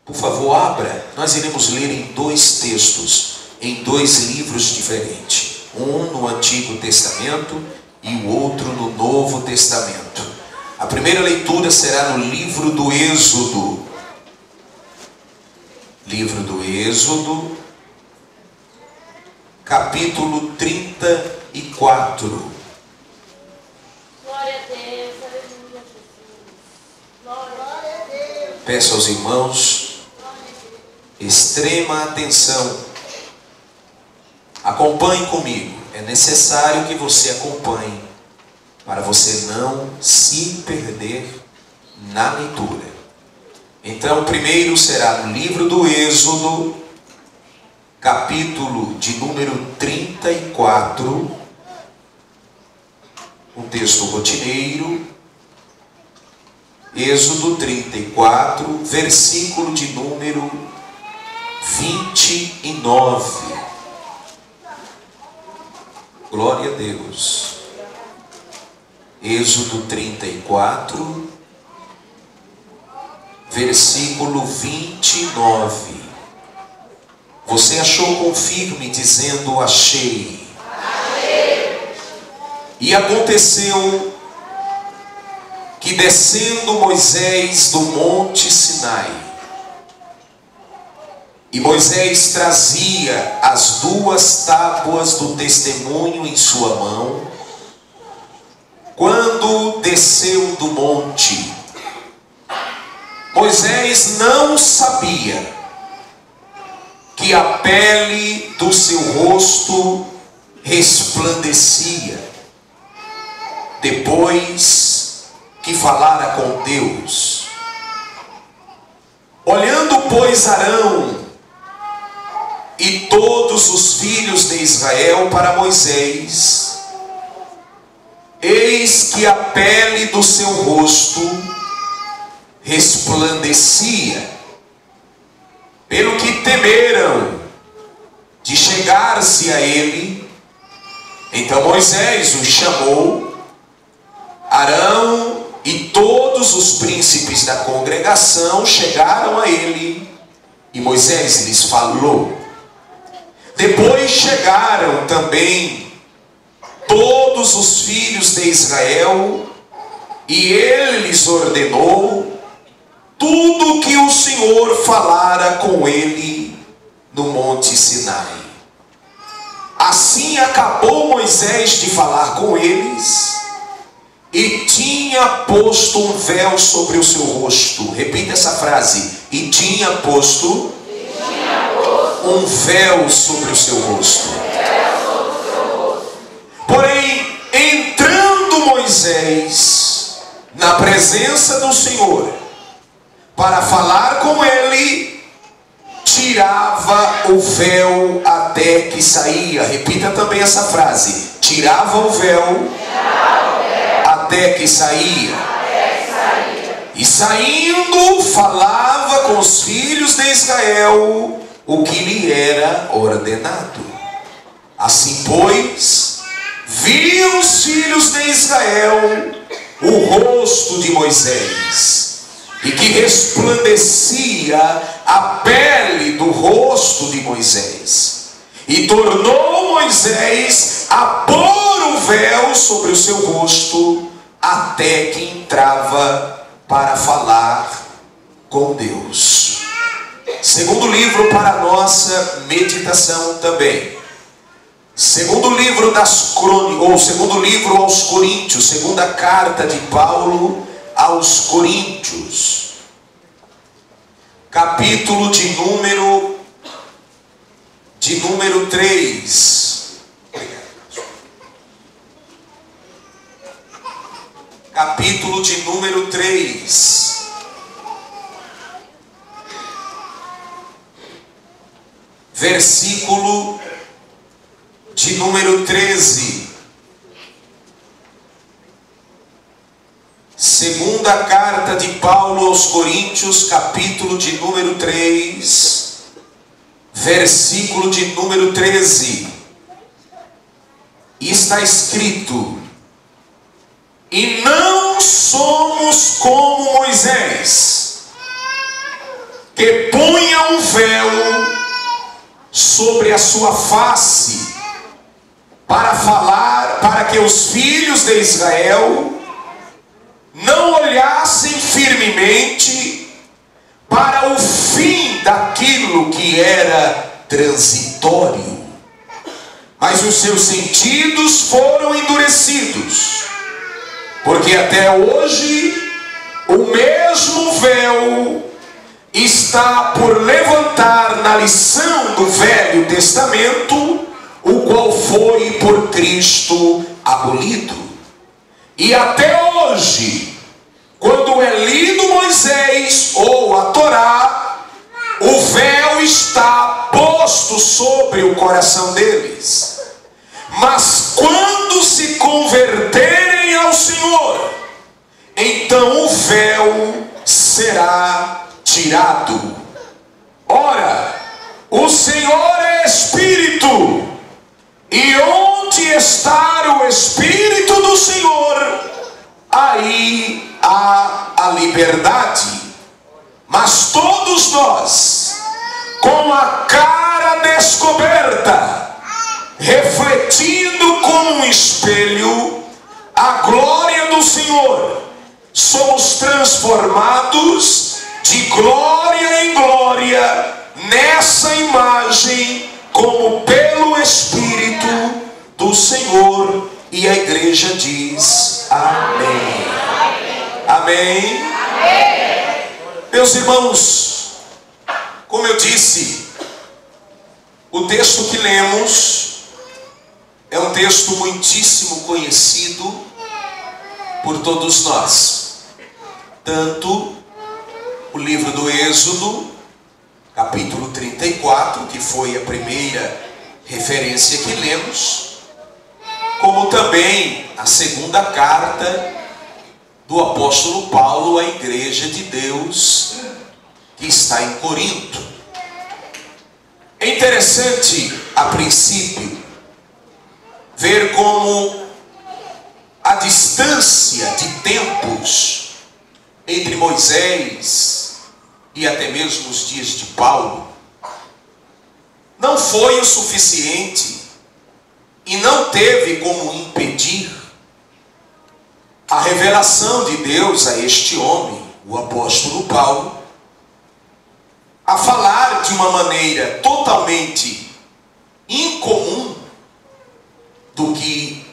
Por favor, abra. Nós iremos ler em dois textos, em dois livros diferentes. Um no Antigo Testamento e o outro no Novo Testamento. A primeira leitura será no livro do Êxodo. Livro do Êxodo, capítulo 34. Glória a Deus, aleluia, Jesus. Glória a Deus. Peço aos irmãos extrema atenção. Acompanhe comigo. É necessário que você acompanhe para você não se perder na leitura. Então, primeiro será no livro do Êxodo, capítulo de número 34, um texto rotineiro. Êxodo 34, versículo de número 29. Glória a Deus. Êxodo 34, versículo 29. Você achou? Confirme dizendo: achei. E aconteceu que, descendo Moisés do monte Sinai, e Moisés trazia as duas tábuas do testemunho em sua mão, quando desceu do monte, Moisés não sabia que a pele do seu rosto resplandecia, depois que falara com Deus. Olhando, pois, Arão e todos os filhos de Israel para Moisés, eis que a pele do seu rosto resplandecia, pelo que temeram de chegar-se a ele. Então Moisés os chamou, Arão e todos os príncipes da congregação chegaram a ele, e Moisés lhes falou. Depois chegaram também todos os filhos de Israel, e ele lhes ordenou tudo o que o Senhor falara com ele no monte Sinai. Assim acabou Moisés de falar com eles, e tinha posto um véu sobre o seu rosto. Repita essa frase: e tinha posto um véu sobre o seu rosto. Porém, entrando Moisés na presença do Senhor para falar com ele, tirava o véu até que saía. Repita também essa frase: tirava o véu até que saía. E saindo, falava com os filhos de Israel o que lhe era ordenado. Assim, pois, viam os filhos de Israel o rosto de Moisés, e que resplandecia a pele do rosto de Moisés. E tornou Moisés a pôr o véu sobre o seu rosto, até que entrava para falar com Deus. Segundo livro para a nossa meditação também. Segundo livro das crônicas, ou segundo livro aos Coríntios, segunda carta de Paulo aos Coríntios, capítulo de número 3. Capítulo de número 3. Versículo de número 13. Segunda carta de Paulo aos Coríntios, capítulo de número 3, versículo de número 13. E está escrito: e não somos como Moisés, que punha um véu sobre a sua face, para que os filhos de Israel não olhassem firmemente para o fim daquilo que era transitório, mas os seus sentidos foram endurecidos, porque até hoje o mesmo véu está por levantar na lição do Velho Testamento, o qual foi por Cristo abolido. E até hoje, quando é lido Moisés ou a Torá, o véu está posto sobre o coração deles. Mas quando se converterem ao Senhor, então o véu será tirado. Ora, o Senhor é Espírito, e onde está o Espírito do Senhor, aí há a liberdade. Mas todos nós, com a cara descoberta, refletindo como um espelho a glória do Senhor, somos transformados de glória em glória nessa imagem, como pelo Espírito do Senhor. E a igreja diz amém. Amém. Amém. Meus irmãos, como eu disse, o texto que lemos é um texto muitíssimo conhecido por todos nós. Tanto o livro do Êxodo, capítulo 34, que foi a primeira referência que lemos, como também a segunda carta do apóstolo Paulo à igreja de Deus que está em Corinto. É interessante, a princípio, ver como a distância de tempos entre Moisés e até mesmo os dias de Paulo não foi o suficiente e não teve como impedir a revelação de Deus a este homem, o apóstolo Paulo, a falar de uma maneira totalmente incomum do que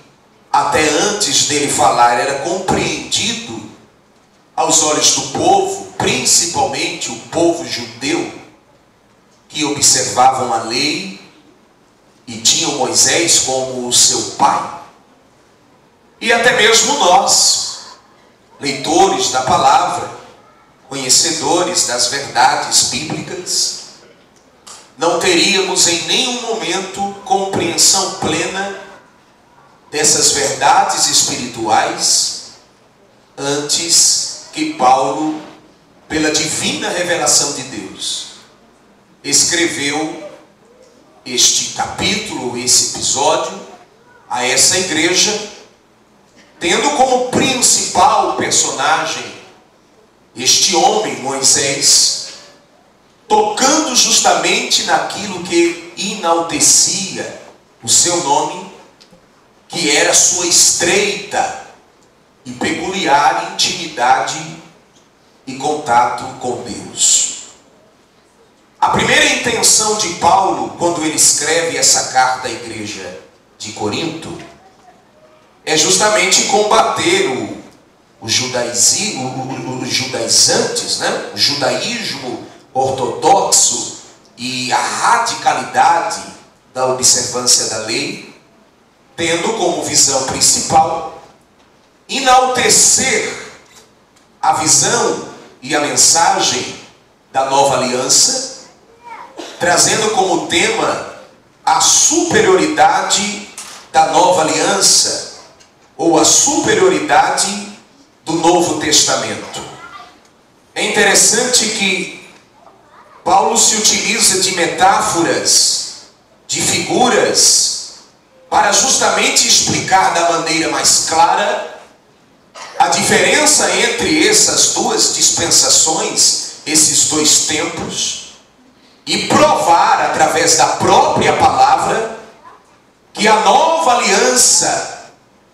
até antes dele falar era compreendido aos olhos do povo, principalmente o povo judeu, que observavam a lei e tinham Moisés como o seu pai. E até mesmo nós, leitores da palavra, conhecedores das verdades bíblicas, não teríamos em nenhum momento compreensão plena dessas verdades espirituais antes que Paulo, pela divina revelação de Deus, escreveu este capítulo, esse episódio, a essa igreja, tendo como principal personagem este homem, Moisés, tocando justamente naquilo que enaltecia o seu nome, que era sua estreita e peculiar intimidade e contato com Deus. A primeira intenção de Paulo, quando ele escreve essa carta à igreja de Corinto, é justamente combater os judaizantes, né? O judaísmo ortodoxo e a radicalidade da observância da lei, tendo como visão principal enaltecer a visão e a mensagem da nova aliança, trazendo como tema a superioridade da nova aliança, ou a superioridade do Novo Testamento. É interessante que Paulo se utiliza de metáforas, de figuras, para justamente explicar da maneira mais clara a diferença entre essas duas dispensações esses dois tempos e provar através da própria palavra que a nova aliança,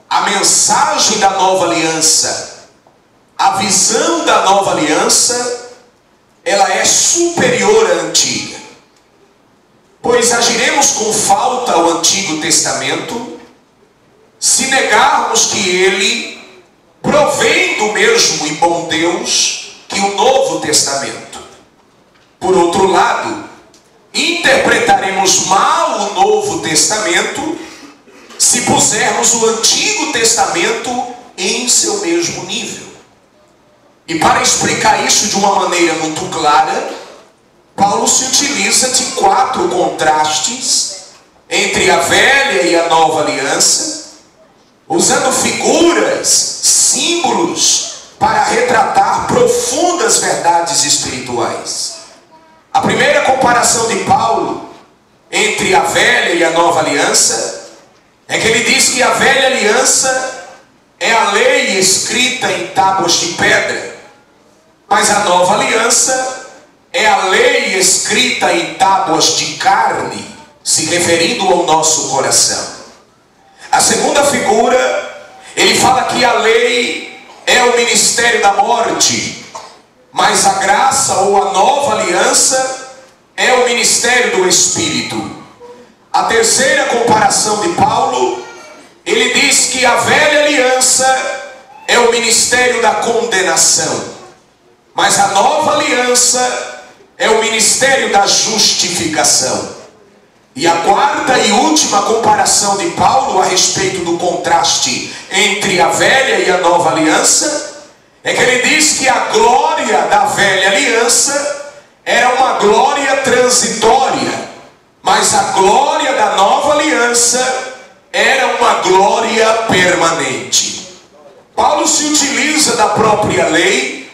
a mensagem da nova aliança, a visão da nova aliança, ela é superior à antiga. Pois agiremos com falta ao Antigo Testamento se negarmos que ele provém do mesmo e bom Deus que o Novo Testamento. Por outro lado, interpretaremos mal o Novo Testamento se pusermos o Antigo Testamento em seu mesmo nível. E para explicar isso de uma maneira muito clara, Paulo se utiliza de 4 contrastes entre a velha e a nova aliança, usando figuras, símbolos, para retratar profundas verdades espirituais. A primeira comparação de Paulo entre a velha e a nova aliança é que ele diz que a velha aliança é a lei escrita em tábuas de pedra, mas a nova aliança é a lei escrita em tábuas de carne, se referindo ao nosso coração. A segunda figura, ele fala que a lei é o ministério da morte, mas a graça ou a nova aliança é o ministério do Espírito. A terceira comparação de Paulo, ele diz que a velha aliança é o ministério da condenação, mas a nova aliança é o ministério da justificação. E a quarta e última comparação de Paulo a respeito do contraste entre a velha e a nova aliança é que ele diz que a glória da velha aliança era uma glória transitória, mas a glória da nova aliança era uma glória permanente. Paulo se utiliza da própria lei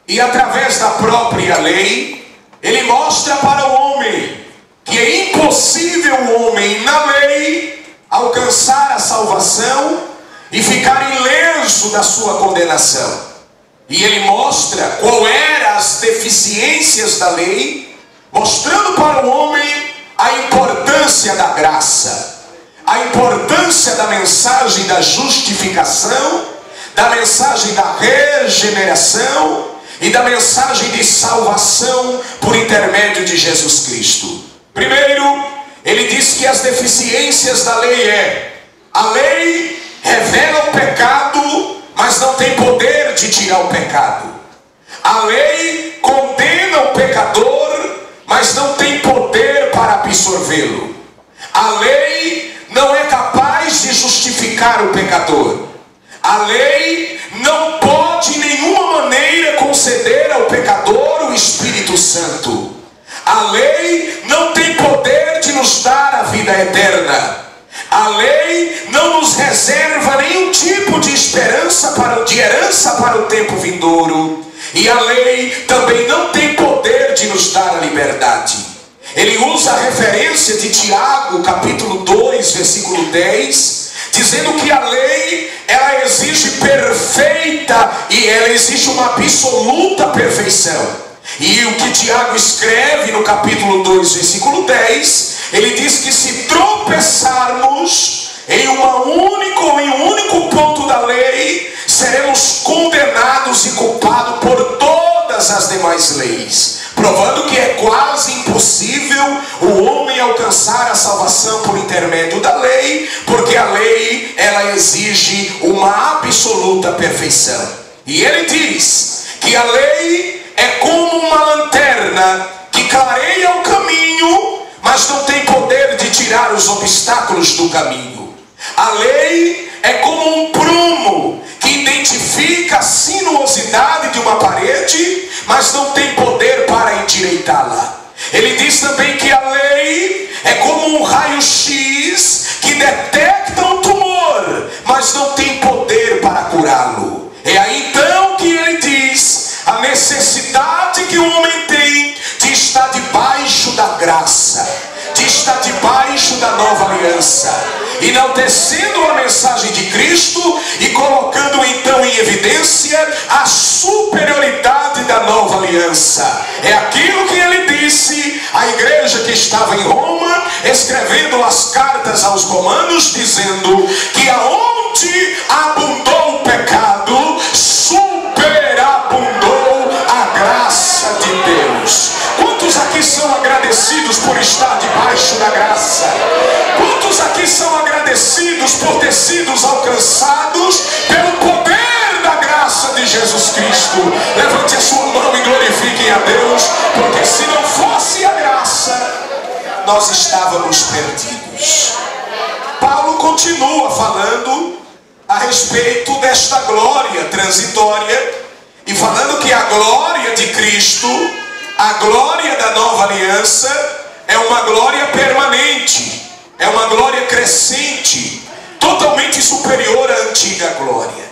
e através da própria lei ele mostra para o homem que é impossível o homem na lei alcançar a salvação e ficar ileso da sua condenação. E ele mostra qual eram as deficiências da lei, mostrando para o homem a importância da graça, a importância da mensagem da justificação, da mensagem da regeneração e da mensagem de salvação por intermédio de Jesus Cristo. Primeiro, ele diz que as deficiências da lei a lei revela o pecado, mas não tem poder de tirar o pecado. A lei condena o pecador, mas não tem poder para absorvê-lo. A lei não é capaz de justificar o pecador. A lei não pode de nenhuma maneira conceder ao pecador o Espírito Santo. A lei não tem poder de nos dar a vida eterna. A lei não nos reserva nenhum tipo de esperança de herança para o tempo vindouro. E a lei também não tem poder de nos dar a liberdade. Ele usa a referência de Tiago, capítulo 2, versículo 10, dizendo que a lei, ela exige perfeita e ela exige uma absoluta perfeição. E o que Tiago escreve no capítulo 2, versículo 10, ele diz que se tropeçarmos em um único ponto da lei, seremos condenados e culpados por todas as demais leis, provando que é quase impossível o homem alcançar a salvação por intermédio da lei, porque a lei, ela exige uma absoluta perfeição. E ele diz que a lei é como uma lanterna que clareia o caminho, mas não tem poder de tirar os obstáculos do caminho. A lei é como um prumo que identifica a sinuosidade de uma parede, mas não tem poder para endireitá-la. Ele diz também que a lei é como um raio-x que detecta um tumor, mas não tem poder para curá-lo. É aí então que ele diz a necessidade que o homem tem de estar debaixo da graça, de estar debaixo da nova aliança, enaltecendo a mensagem de Cristo e colocando então em evidência a superioridade da nova aliança. É aquilo que ele disse à igreja que estava em Roma, escrevendo as cartas aos romanos, dizendo que aonde abundou o pecado, superabundou a graça de Deus. Quantos aqui são agradecidos por estar debaixo da graça? Quantos aqui são agradecidos por ter sido alcançados pelo poder da graça de Jesus Cristo? Levante a sua mão e glorifiquem a Deus, porque se não fosse a graça, nós estávamos perdidos. Paulo continua falando a respeito desta glória transitória e falando que a glória de Cristo, a glória da nova aliança, é uma glória permanente, é uma glória crescente, totalmente superior à antiga glória.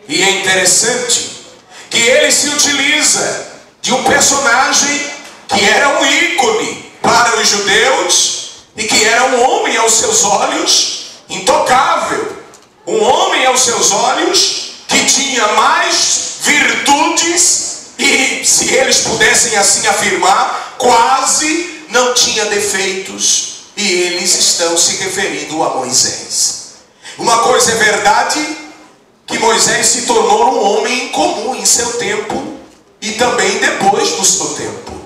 E é interessante que ele se utiliza de um personagem que era um ícone para os judeus e que era um homem aos seus olhos intocável, um homem aos seus olhos que tinha mais virtudes e, se eles pudessem assim afirmar, quase não tinha defeitos. E eles estão se referindo a Moisés. Uma coisa é verdade, que Moisés se tornou um homem incomum em seu tempo e também depois do seu tempo.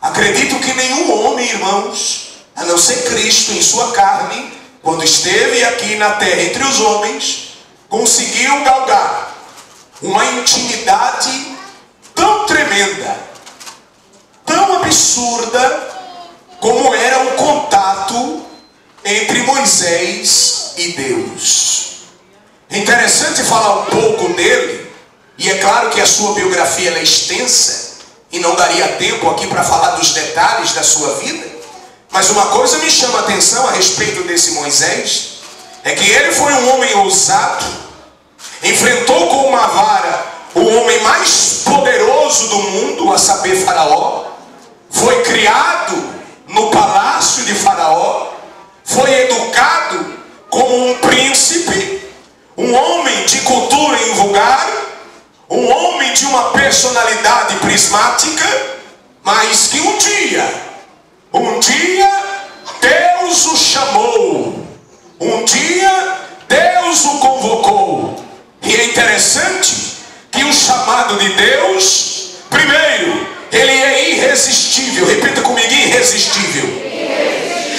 Acredito que nenhum homem, irmãos, a não ser Cristo em sua carne, quando esteve aqui na terra entre os homens, conseguiu galgar uma intimidade tão tremenda, tão absurda, como era o contato entre Moisés e Deus. É interessante falar um pouco dele, e é claro que a sua biografia é extensa, e não daria tempo aqui para falar dos detalhes da sua vida, mas uma coisa me chama a atenção a respeito desse Moisés, é que ele foi um homem ousado, enfrentou com uma vara o homem mais poderoso do mundo, a saber, Faraó, foi criado no palácio de Faraó, foi educado como um príncipe, um homem de cultura invulgar, um homem de uma personalidade prismática, mas que um dia Deus o chamou, um dia Deus o convocou. E é interessante que o chamado de Deus, primeiro, ele é irresistível. Repita comigo: irresistível.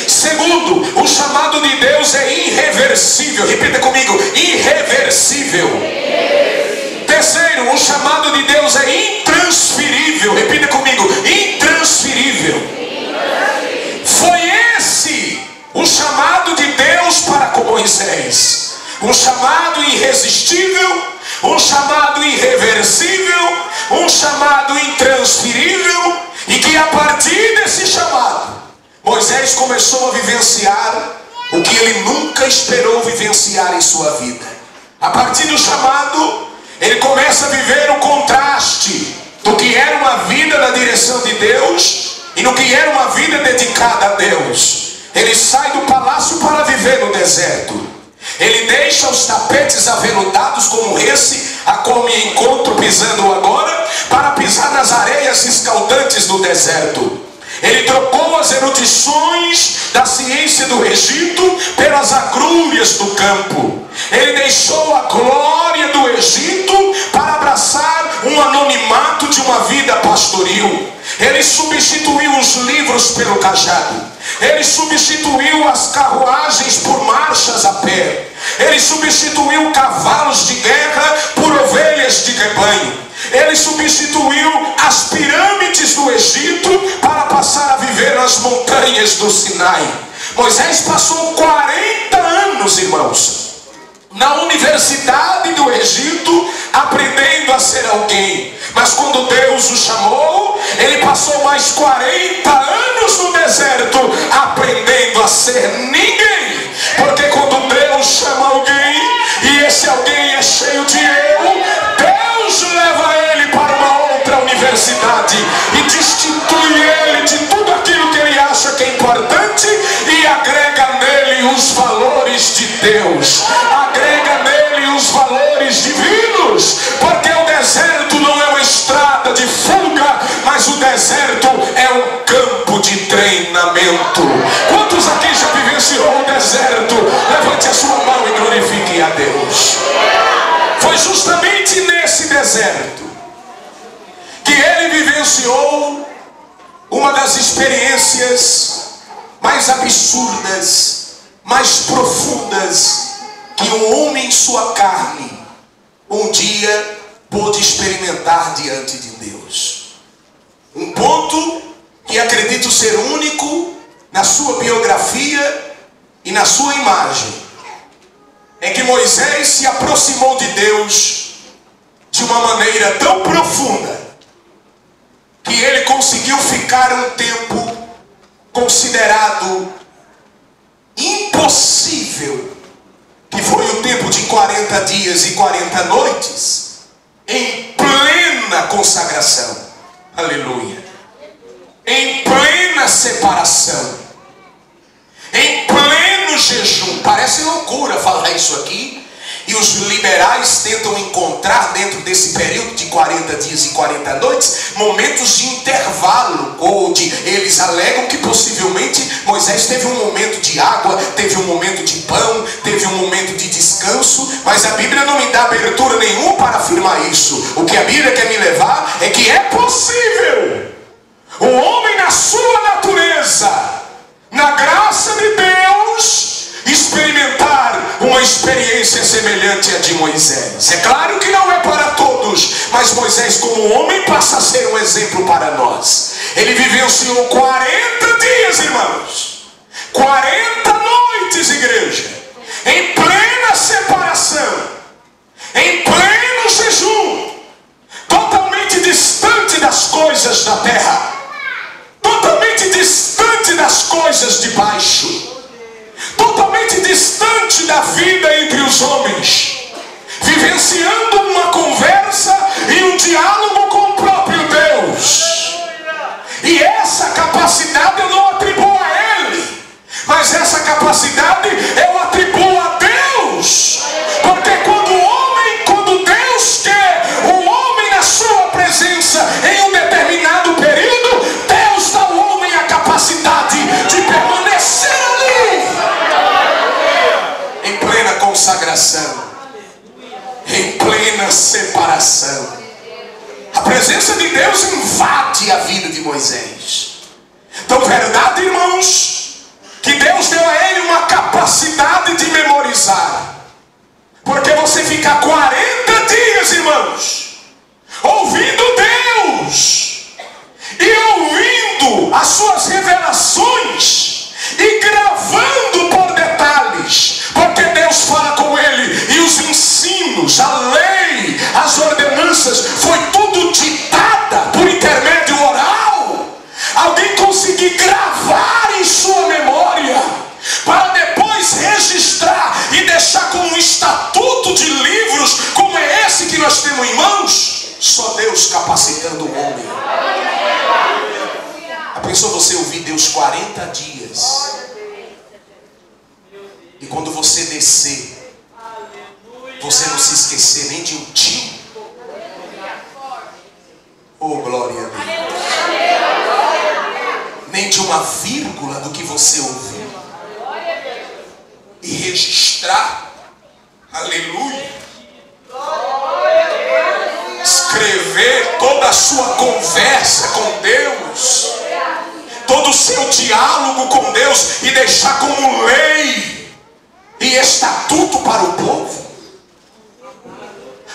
Segundo, o chamado de Deus é irreversível. Repita comigo: irreversível. Terceiro, o chamado de Deus é intransferível. Repita comigo: intransferível. Foi esse o chamado de Deus para com Moisés. Um chamado irresistível, um chamado irreversível, um chamado intransferível, e que a partir desse chamado, Moisés começou a vivenciar o que ele nunca esperou vivenciar em sua vida. A partir do chamado, ele começa a viver o contraste do que era uma vida na direção de Deus e no que era uma vida dedicada a Deus. Ele sai do palácio para viver no deserto. Ele deixa os tapetes aveludados como esse a qual me encontro pisando agora, para pisar nas areias escaldantes do deserto. Ele trocou as erudições da ciência do Egito pelas agrúrias do campo. Ele deixou a glória do Egito para abraçar um anonimato de uma vida pastoril. Ele substituiu os livros pelo cajado. Ele substituiu as carruagens por marchas a pé. Ele substituiu cavalos de guerra por ovelhas de rebanho. Ele substituiu as pirâmides do Egito para passar a viver nas montanhas do Sinai. Moisés passou 40 anos, irmãos, na universidade do Egito, aprendendo a ser alguém. Mas quando Deus o chamou, ele passou mais 40 anos no deserto, aprendendo a ser ninguém. Porque quando Deus chama alguém, e esse alguém é cheio de eu, Deus leva ele para uma outra universidade e destitui ele de tudo aquilo que ele acha que é importante e agrega nele os valores de Deus, agrega nele os valores divinos, porque o deserto não é uma estrada de fuga deserto? Quantos aqui já vivenciou o deserto? Levante a sua mão e glorifique a Deus. Foi justamente nesse deserto que ele vivenciou uma das experiências mais absurdas, mais profundas que um homem em sua carne um dia pôde experimentar diante de Deus. Um ponto que acredito ser único na sua biografia e na sua imagem é que Moisés se aproximou de Deus de uma maneira tão profunda que ele conseguiu ficar um tempo considerado impossível, que foi o tempo de 40 dias e 40 noites, em plena consagração. Aleluia. Em plena separação. Em pleno jejum. Parece loucura falar isso aqui. E os liberais tentam encontrar dentro desse período de 40 dias e 40 noites momentos de intervalo, ou eles alegam que possivelmente Moisés teve um momento de água, teve um momento de pão, teve um momento de descanso, mas a Bíblia não me dá abertura nenhuma para afirmar isso. O que a Bíblia quer me levar é que é possível o homem na sua natureza, na graça de Deus, experimentar uma experiência semelhante à de Moisés. É claro que não é para todos, mas Moisés como homem passa a ser um exemplo para nós. Ele vivenciou 40 dias, irmãos, 40 noites, igreja, em plena separação, em pleno jejum, totalmente distante das coisas da terra, totalmente distante das coisas de baixo, totalmente distante da vida entre os homens, vivenciando uma conversa e um diálogo com o próprio Deus. E essa capacidade eu não atribuo a ele, mas essa capacidade eu atribuo a Deus, porque quando Deus quer o homem na sua presença em um determinado período, Deus dá ao homem a capacidade de permanecer ali em plena consagração, em plena separação. A presença de Deus invade a vida de Moisés. Então, verdade, irmãos, que Deus deu a ele uma capacidade de memorizar. Porque você fica 40 dias, irmãos, ouvindo Deus e ouvindo as suas revelações e gravando por detalhes, porque Deus fala com ele e os ensinos, a lei, as ordenanças, foi tudo ditada por intermédio oral. Alguém conseguir gravar em sua memória para depois registrar e deixar como um estatuto de livros como é esse que nós temos em mãos? Só Deus capacitando o homem. A pessoa, você ouvir Deus 40 dias e quando você descer, você não se esquecer nem de um tio. Oh, glória a Deus. Nem de uma vírgula do que você ouviu. E registrar. Aleluia. Escrever toda a sua conversa com Deus, todo o seu diálogo com Deus, e deixar como lei e estatuto para o povo.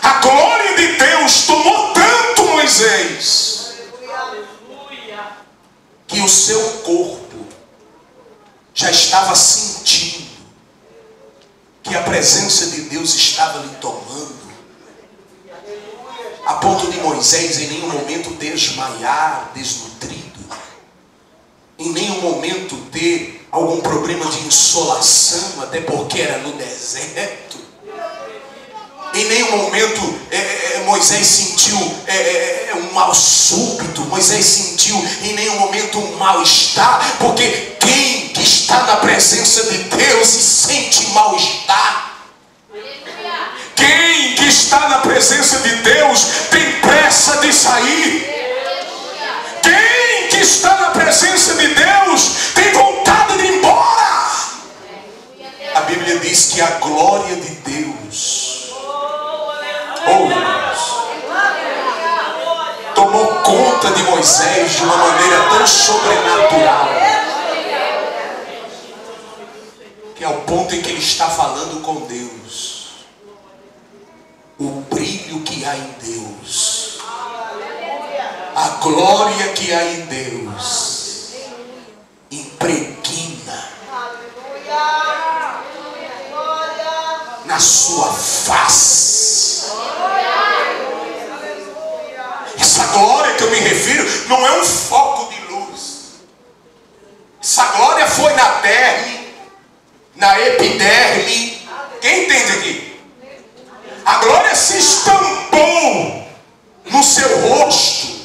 A glória de Deus tomou tanto Moisés que o seu corpo já estava sentindo que a presença de Deus estava lhe tomando, a ponto de Moisés em nenhum momento desmaiar, desnutrido, em nenhum momento ter algum problema de insolação, até porque era no deserto. Em nenhum momento Moisés sentiu um mal súbito. Moisés sentiu em nenhum momento um mal-estar, porque quem que está na presença de Deus e sente mal-estar? Quem que está na presença de Deus tem pressa de sair? Quem que está na presença de Deus tem vontade Moisés de uma maneira tão sobrenatural, que é o ponto em que ele está falando com Deus. O brilho que há em Deus, a glória que há em Deus, impregna na sua face. Essa glória que eu me refiro não é um foco de luz. Essa glória foi na derme, na epiderme. Quem entende aqui? A glória se estampou no seu rosto.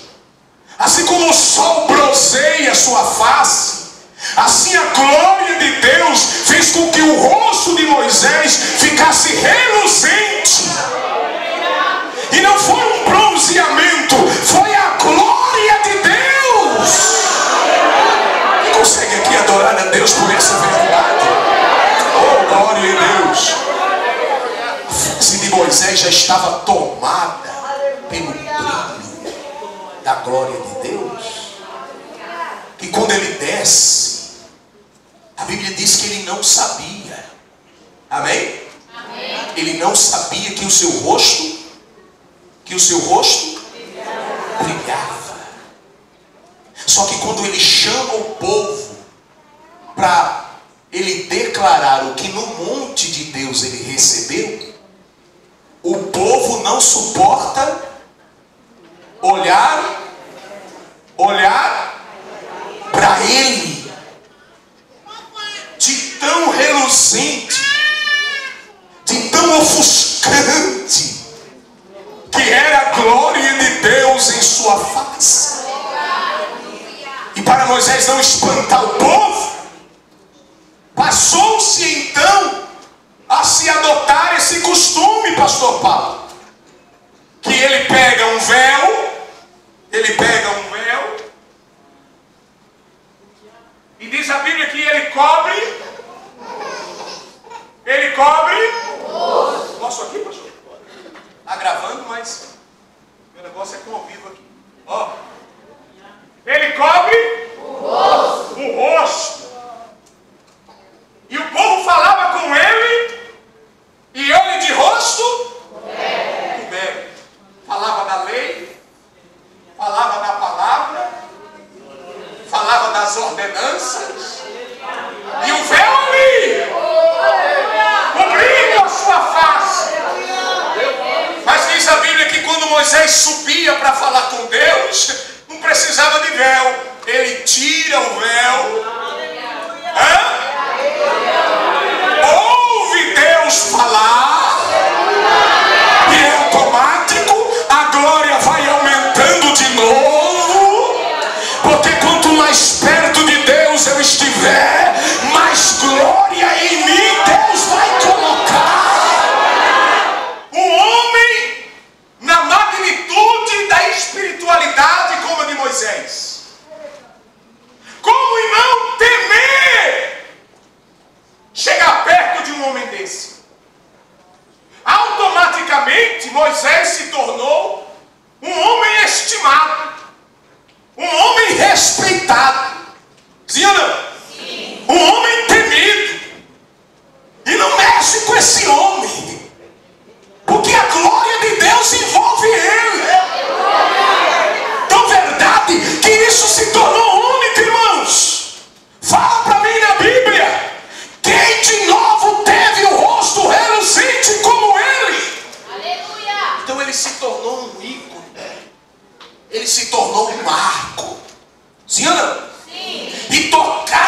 Assim como o sol bronzeia sua face, assim a glória de Deus fez com que o rosto de Moisés ficasse reluzente. E não foi um bronzeamento, foi a glória de Deus. Quem consegue aqui adorar a Deus por essa verdade? Oh, glória a Deus. A face de Moisés já estava tomada pelo brilho da glória de Deus. Que quando ele desce, a Bíblia diz que ele não sabia. Amém? Ele não sabia que o seu rosto brilhava. Só que quando ele chama o povo para ele declarar o que no monte de Deus ele recebeu, o povo não suporta olhar para ele, de tão reluzente, de tão ofuscante que era a glória de Deus em sua face. E para Moisés não espantar o povo, passou-se então a se adotar esse costume, pastor Paulo, que ele pega um véu, e diz a Bíblia que ele cobre. Posso aqui, pastor? Está gravando, mas meu negócio é com ao vivo aqui. Ó, ele cobre o rosto. E o povo falava com ele, e ele de rosto coberto. Falava da lei, falava da palavra, falava das ordenanças, e o véu ali, cobrindo a sua face. Mas diz a Bíblia que quando Moisés subia para falar com Deus, não precisava de véu. Ele tira o véu. Ouve Deus falar. E é automático. A glória vai aumentando de novo. Porque quanto mais perto de Deus eu estiver, mais glória em mim Deus vai colocar. Um homem na magnitude da espiritualidade como a de Moisés. Como não temer chegar perto de um homem desse? Automaticamente Moisés se tornou um homem estimado, um homem respeitado. Sim ou não? Sim. Um homem temido. E não mexe com esse homem, porque a glória de Deus envolve ele. Tão verdade que isso se tornou único, irmãos. Fala para mim na Bíblia, quem de novo teve o rosto reluzente como ele? Aleluia. Então ele se tornou um ícone, ele se tornou um marco. Sim ou não? Sim. E tocar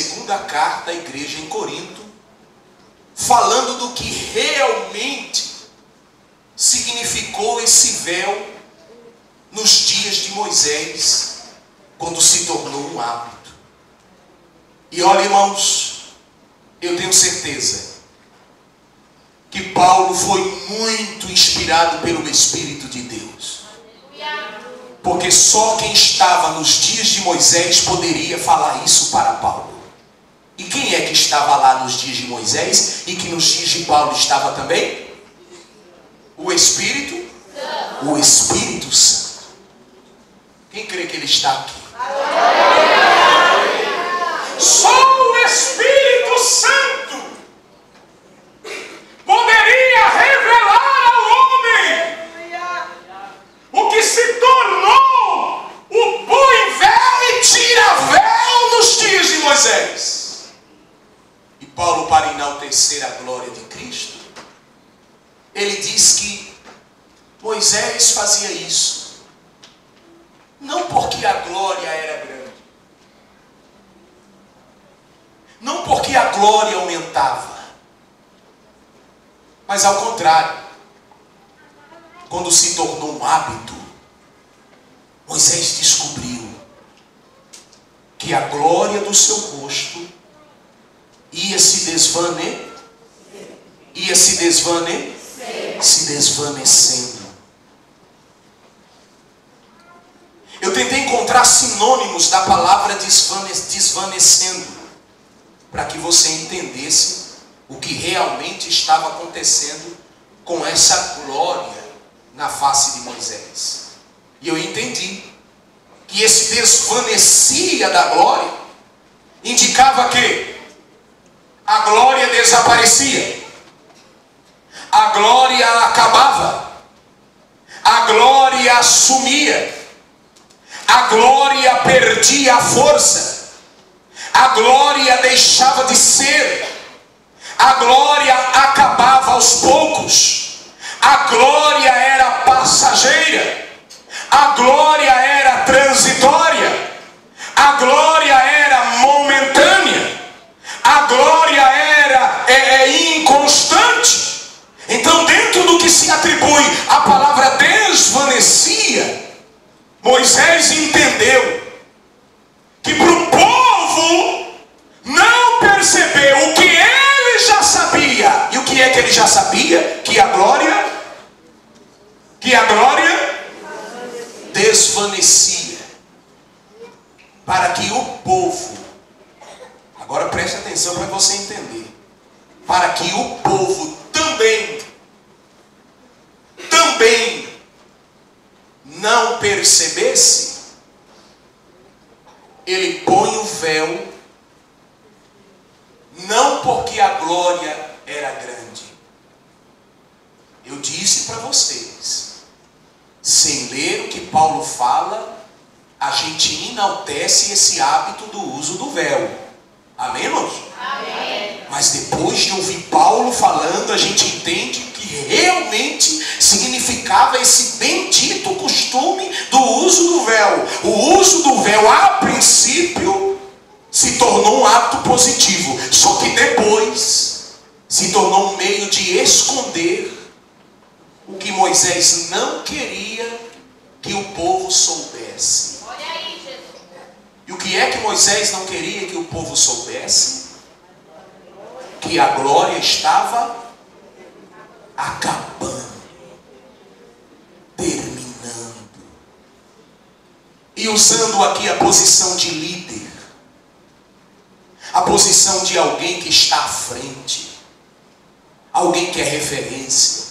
segunda carta à igreja em Corinto, falando do que realmente significou esse véu nos dias de Moisés, quando se tornou um hábito. E olha, irmãos, eu tenho certeza que Paulo foi muito inspirado pelo Espírito de Deus. Porque só quem estava nos dias de Moisés poderia falar isso para Paulo. E quem é que estava lá nos dias de Moisés e que nos dias de Paulo estava também? O Espírito? O Espírito Santo. Quem crê que ele está aqui? Só o Espírito Santo poderia revelar ao homem o que se tornou o põe véu e tira véu nos dias de Moisés. E Paulo, para enaltecer a glória de Cristo, ele diz que Moisés fazia isso não porque a glória era grande, não porque a glória aumentava, mas ao contrário, quando se tornou um hábito, Moisés descobriu que a glória do seu rosto ia se desvanecendo. Eu tentei encontrar sinônimos da palavra desvanecendo, para que você entendesse o que realmente estava acontecendo com essa glória na face de Moisés. E eu entendi que esse desvanecia da glória indicava que a glória desaparecia, a glória acabava, a glória sumia, a glória perdia a força, a glória deixava de ser, a glória acabava aos poucos, a glória era passageira, a glória era transitória, a glória era momentânea, a glória era inconstante. Então, dentro do que se atribui a palavra desvanecia, Moisés entendeu que para o povo não perceber o que ele já sabia. E o que é que ele já sabia? Que a glória desvanecia. Para que o povo, agora preste atenção para você entender, para que o povo também não percebesse, ele põe o véu, não porque a glória era grande. Eu disse para vocês, sem ler o que Paulo fala, a gente enaltece esse hábito do uso do véu. Amém, irmãos? Amém. Mas depois de ouvir Paulo falando, a gente entende que realmente significava esse bendito costume do uso do véu. O uso do véu, a princípio, se tornou um ato positivo. Só que depois se tornou um meio de esconder o que Moisés não queria que o povo soubesse. Olha aí, Jesus. E o que é que Moisés não queria que o povo soubesse? Que a glória estava acabando, terminando. E usando aqui a posição de líder, a posição de alguém que está à frente, alguém que é referência,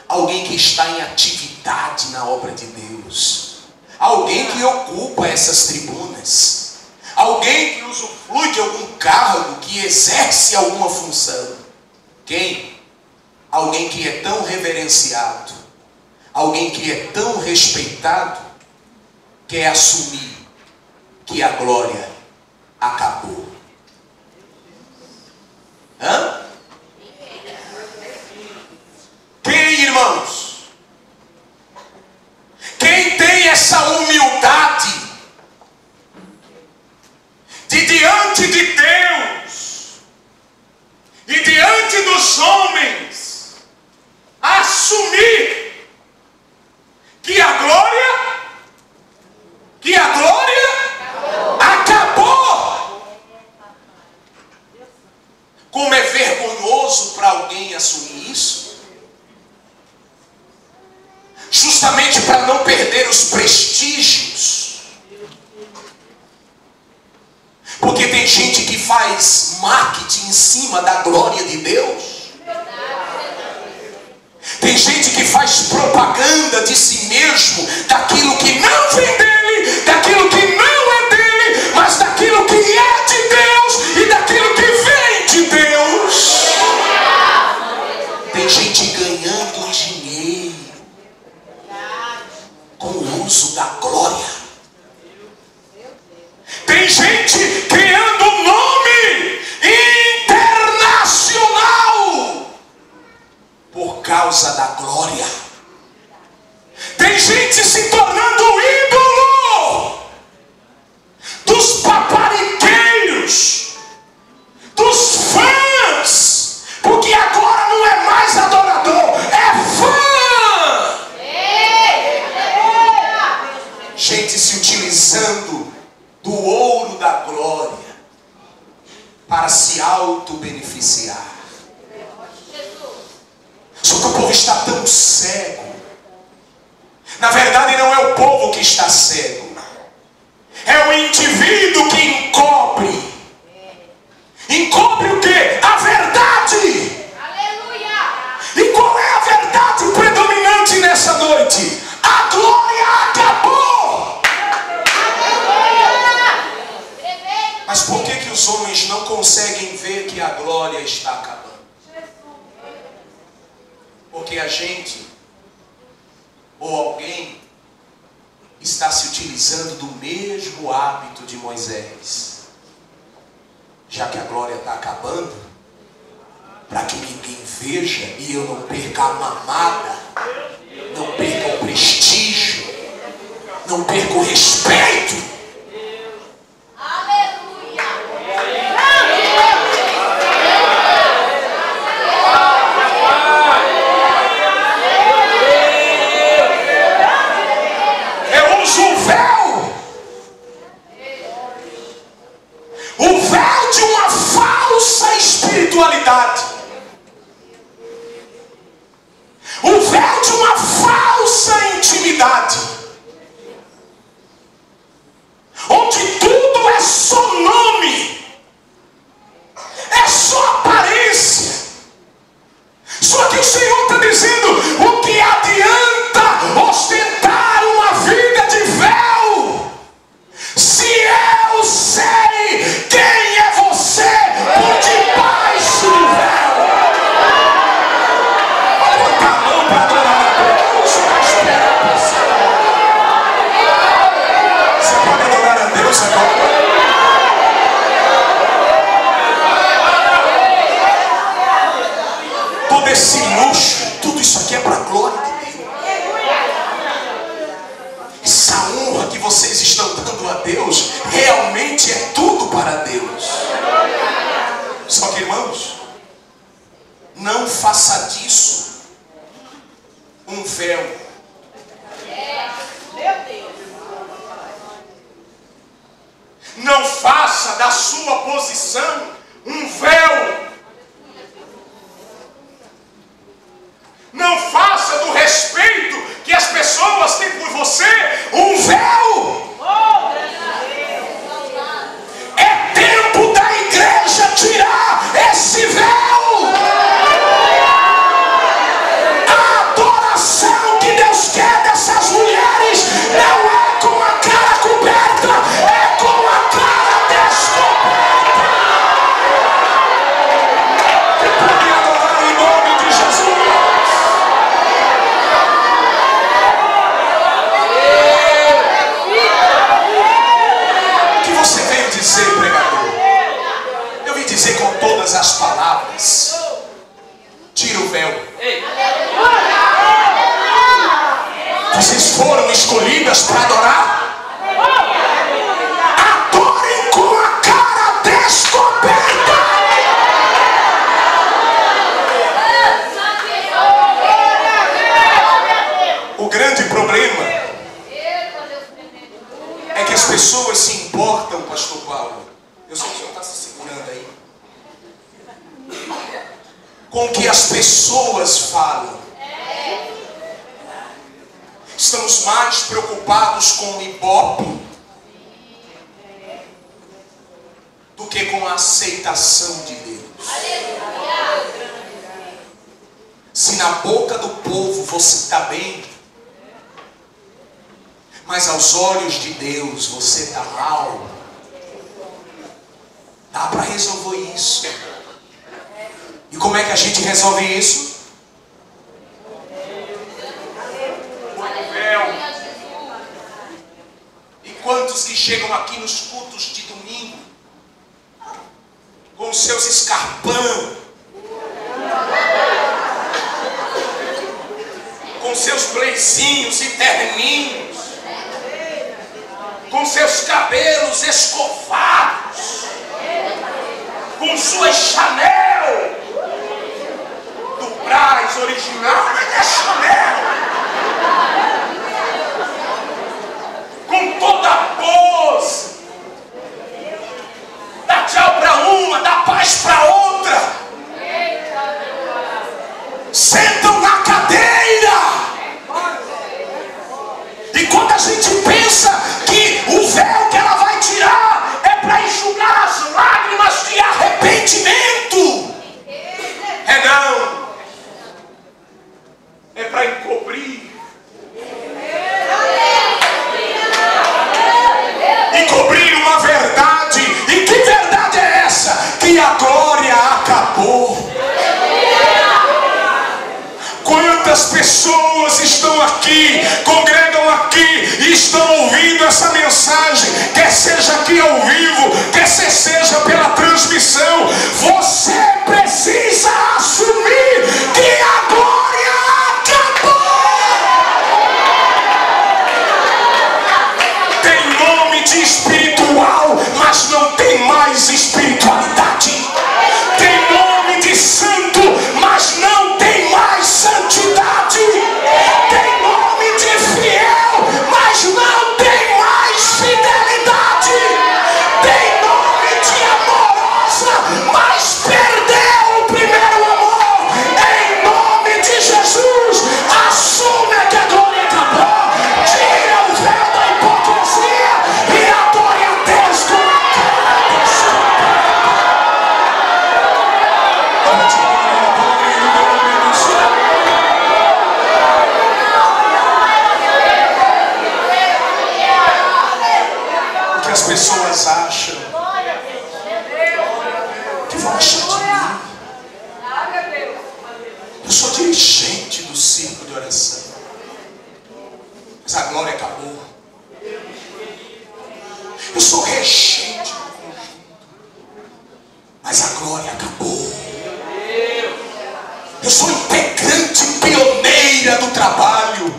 alguém que está em atividade na obra de Deus, alguém que ocupa essas tribunas, alguém que usufrui de algum cargo, que exerce alguma função. Quem? Alguém que é tão reverenciado, alguém que é tão respeitado, quer assumir que a glória acabou. Quem, irmãos? Quem tem essa humildade de diante de alguém assumir isso? Justamente para não perder os prestígios. Porque tem gente que faz marketing em cima da glória de Deus. Tem gente que faz propaganda de si mesmo, daquilo que não vem dele, daquilo que não é dele, mas daquilo que é de Deus e daquilo que vem de Deus. Tem gente ganhando dinheiro com o uso da glória. Tem gente criando um nome internacional por causa da glória. Tem gente se tornando ídolo dos papariqueiros, dos fãs, porque agora não é mais adorador, é fã. Gente se utilizando do ouro da glória para se auto-beneficiar. Só que o povo está tão cego. Na verdade não é o povo que está cego, é o indivíduo que encobre. Encobre o quê? A verdade. Aleluia. E qual é a verdade predominante nessa noite? A glória acabou. Mas por que os homens não conseguem ver que a glória está acabando? Porque a gente, ou alguém, está se utilizando do mesmo hábito de Moisés. Já que a glória está acabando, para que ninguém veja e eu não perca a mamada, não perca o prestígio, não perca o respeito. O véu de uma falsa espiritualidade. O véu de uma falsa intimidade. Onde tudo é só nome. É só aparência. Só que o Senhor está dizendo: o que adianta ostentar uma vida de véu, se eu sei quem é você por debaixo do véu? Pode levantar a mão para adorar a Deus. Você pode adorar a Deus agora? Todo esse luxo, tudo isso aqui é para a glória de Deus. Essa honra que vocês estão dando a Deus realmente é tudo para Deus. Só que, irmãos, não faça disso um véu. Não faça da sua posição um véu. Não faça do respeito que as pessoas têm por você um véu. É tempo da igreja tirar esse véu. A adoração que Deus quer dessas mulheres não é com a cara coberta, é com a cara descoberta. Que pode adorar em nome de Jesus. Você veio dizer, pregador? Eu vim dizer com todas as palavras: tira o véu. Vocês foram escolhidas para adorar? Adorem com a cara descoberta. O grande problema é que as pessoas se importam, pastor Paulo. Eu sei que o senhor está se segurando aí. com o que as pessoas falam. Estamos mais preocupados com o ibope do que com a aceitação de Deus. Se na boca do povo você está bem, mas aos olhos de Deus você está mal, dá para resolver isso. E como é que a gente resolve isso? E quantos que chegam aqui nos cultos de domingo com os seus escarpão, com seus blazinhos e terninhos, com seus cabelos escovados, com suas Chanel do Braz original, mas é Chanel, com toda a pose, dá tchau para uma, dá paz para outra, sentam na cadeira. E quando a gente pensa que o véu que ela vai tirar é para enxugar as lágrimas de arrependimento, é não, é para encobrir. Encobrir uma verdade. E que verdade é essa? Que a glória acabou. Quantas pessoas estão aqui, congregam aqui e estão ouvindo essa mensagem, quer seja aqui ao vivo, quer seja pela transmissão. Você precisa assumir que a glória acabou. Tem nome de espiritual, mas não tem mais espiritualidade. Tem nome de santo, mas não tem mais santidade. Tem nome de fiel, mas não tem mais fidelidade. Tem nome de amorosa, mas perdeu o primeiro amor. Em nome de Jesus, assume que a glória acabou. Tira o véu da hipocrisia e adore a Deus com a cara desculpa. O que as pessoas acham, que vão achar de mim? Eu sou dirigente do círculo de oração, mas a glória acabou. Eu sou regente do conjunto, mas a glória acabou. Eu sou integrante pioneira do trabalho,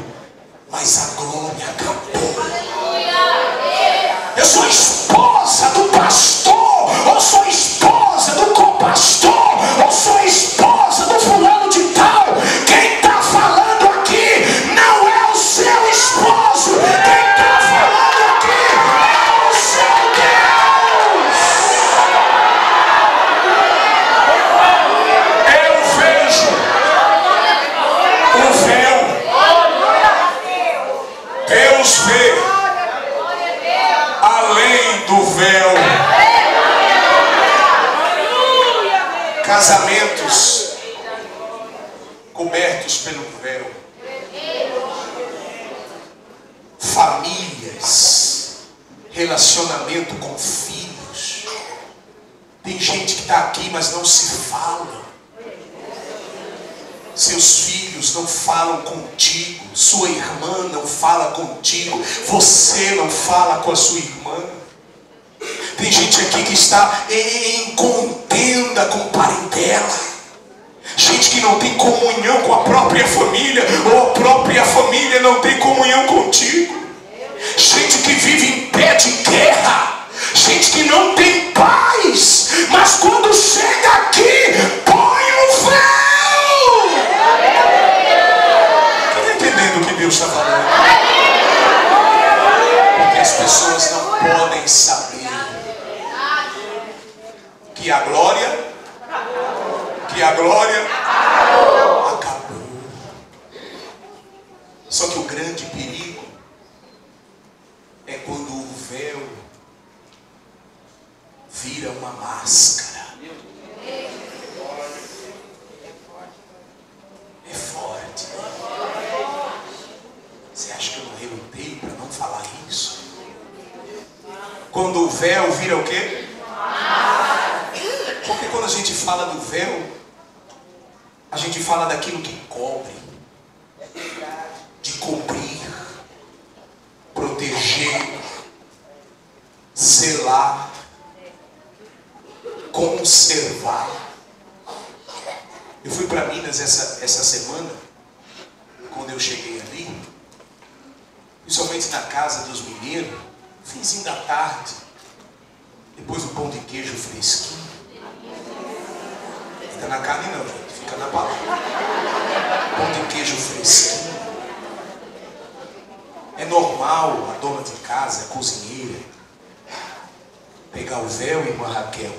mas a glória acabou. Eu sou esposa do pastor, ou sou esposa do compastor, ou sou esposa do fulano de tal. Quem está falando aqui não é o seu esposo. Quem está falando aqui é o seu Deus. Eu vejo o véu. Deus vê além do véu. Casamentos cobertos pelo véu. Famílias, relacionamento com filhos. Tem gente que está aqui, mas não se fala. Seus filhos não falam contigo, sua irmã não fala contigo, você não fala com a sua irmã. Tem gente aqui que está em contenda com parentela, gente que não tem comunhão com a própria família, ou a própria família não tem comunhão contigo, gente que vive em pé de guerra, gente que não tem paz, mas quando chega aqui, põe o véu. O que Deus está falando? Porque as pessoas não podem saber que a glória Acabou. Só que o grande perigo é quando o véu vira uma máscara. É forte. Você acha que eu não relutei para não falar isso? Quando o véu vira o quê? Porque quando a gente fala do véu, a gente fala daquilo que cobre, de cobrir, proteger, zelar, conservar. Eu fui para Minas essa semana. Quando eu cheguei ali, principalmente na casa dos mineiros, finzinho da tarde, depois do pão de queijo fresquinho. Não fica na carne não, gente, fica na palavra. Pão de queijo fresquinho. É normal a dona de casa, a cozinheira, pegar o véu, irmã Raquel,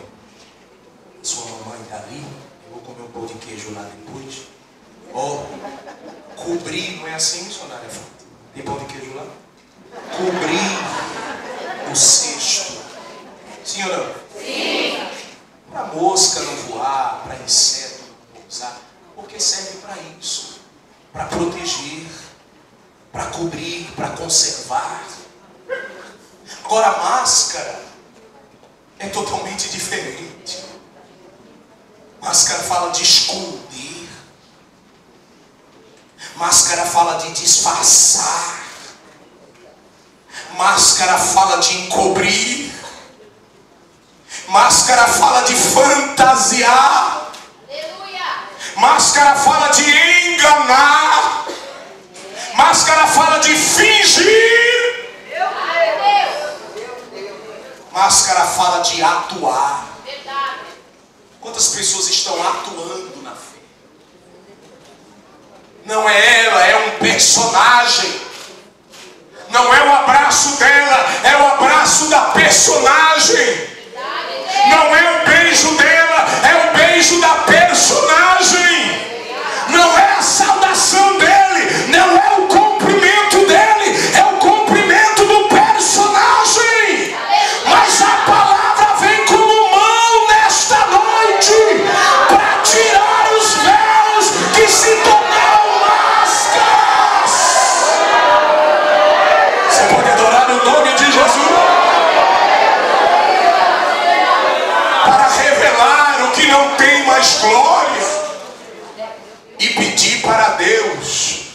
sua mamãe está ali, eu vou comer um pão de queijo lá depois. Ó, cobrir, não é assim, missionária? Tem pão de queijo lá? Cobrir o cesto. Sim ou não? Sim. Para mosca não voar, para inseto não pousar, porque serve para isso, para proteger, para cobrir, para conservar. Agora a máscara é totalmente diferente. Máscara fala de esconder. Máscara fala de disfarçar. Máscara fala de encobrir. Máscara fala de fantasiar. Máscara fala de enganar. Máscara fala de fingir. Máscara fala de atuar. Quantas pessoas estão atuando na fé? Não é ela, é um personagem. Não é o abraço dela, é o abraço da personagem. Não é o beijo dela, é o beijo da personagem. Não é a saudação dele, não é o cumprimento dele, é o cumprimento do personagem. Mas a palavra vem como mão nesta noite para tirar os véus que se tornaram máscaras. Você pode adorar o nome de Jesus para revelar o que não tem mais glória e pedir para Deus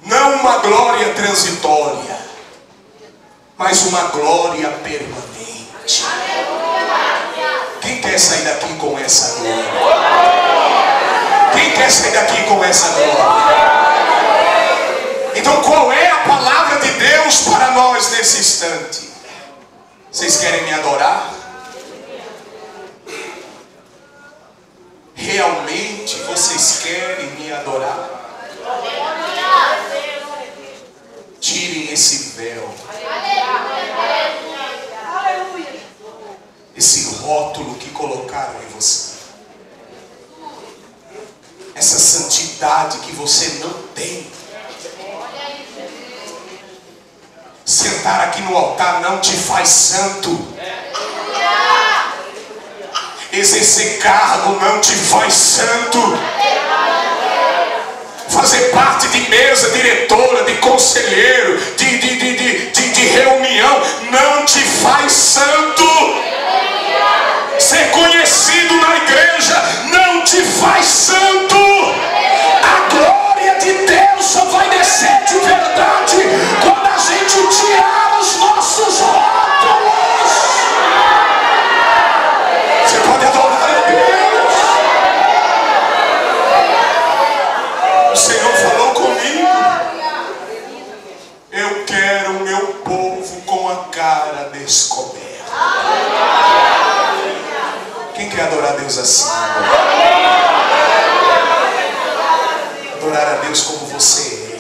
não uma glória transitória, mas uma glória permanente. Quem quer sair daqui com essa glória? Quem quer sair daqui com essa glória? Então qual é a palavra de Deus para nós nesse instante? Vocês querem me adorar? Realmente vocês querem me adorar? Tirem esse véu, esse rótulo que colocaram em você, essa santidade que você não tem. Sentar aqui no altar não te faz santo. Exercer cargo não te faz santo. Fazer parte de mesa diretora, de conselheiro, de reunião, não te faz santo. Ser conhecido na igreja não te faz santo. A glória de Deus só vai descer de verdade quando a gente tirar os nossos rótulos. Você pode adorar a Deus. O Senhor falou comigo. Eu quero o meu povo com a cara descoberta. Quem quer adorar a Deus assim? Adorar a Deus como você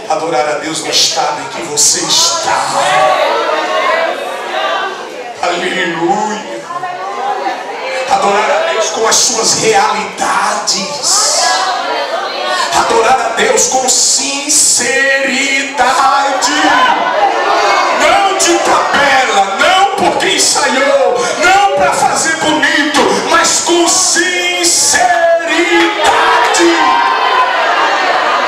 é. Adorar a Deus no estado em que você está. Aleluia. Adorar a Deus Deus com as suas realidades. Adorar a Deus com sinceridade. Não de tabela, não porque ensaiou, não para fazer bonito, mas com sinceridade.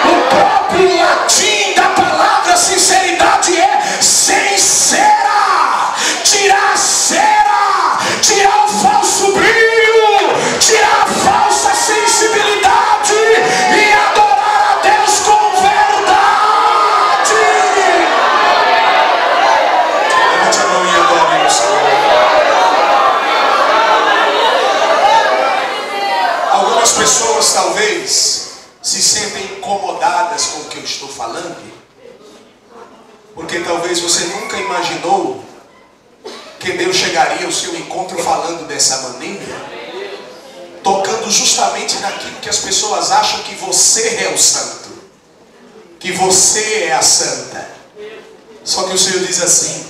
O próprio latim da palavra sinceridade é sincera. Tirar a cera, tirar o falso brilho, tirar a falsa sensibilidade e adorar a Deus com verdade. Levante a mão e adore o Senhor. Algumas pessoas talvez se sentem incomodadas com o que eu estou falando, porque talvez você nunca imaginou que Deus chegaria ao seu encontro falando dessa maneira, tocando justamente naquilo que as pessoas acham que você é o santo, que você é a santa. Só que o Senhor diz assim: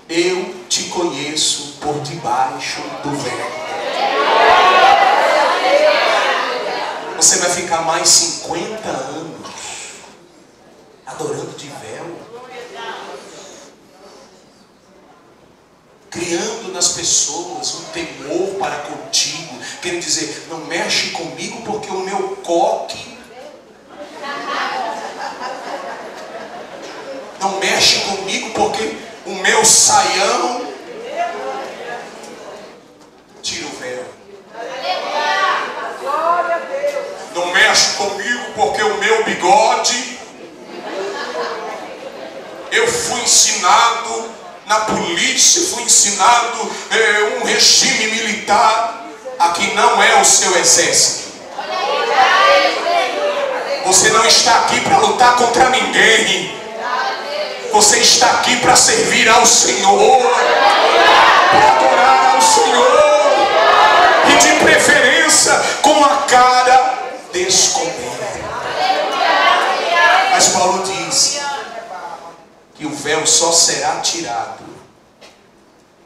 eu te conheço por debaixo do véu. Você vai ficar mais 50 anos adorando de véu, criando nas pessoas um temor para contigo, querendo dizer, não mexe comigo porque o meu coque, não mexe comigo porque o meu saião. Tira o véu. Não mexe comigo porque o meu bigode. Eu fui ensinado na polícia, fui ensinado um regime militar. Aqui não é o seu exército. Você não está aqui para lutar contra ninguém. Você está aqui para servir ao Senhor, para adorar ao Senhor, e de preferência com a cara descoberta. Mas Paulo diz que o véu só será tirado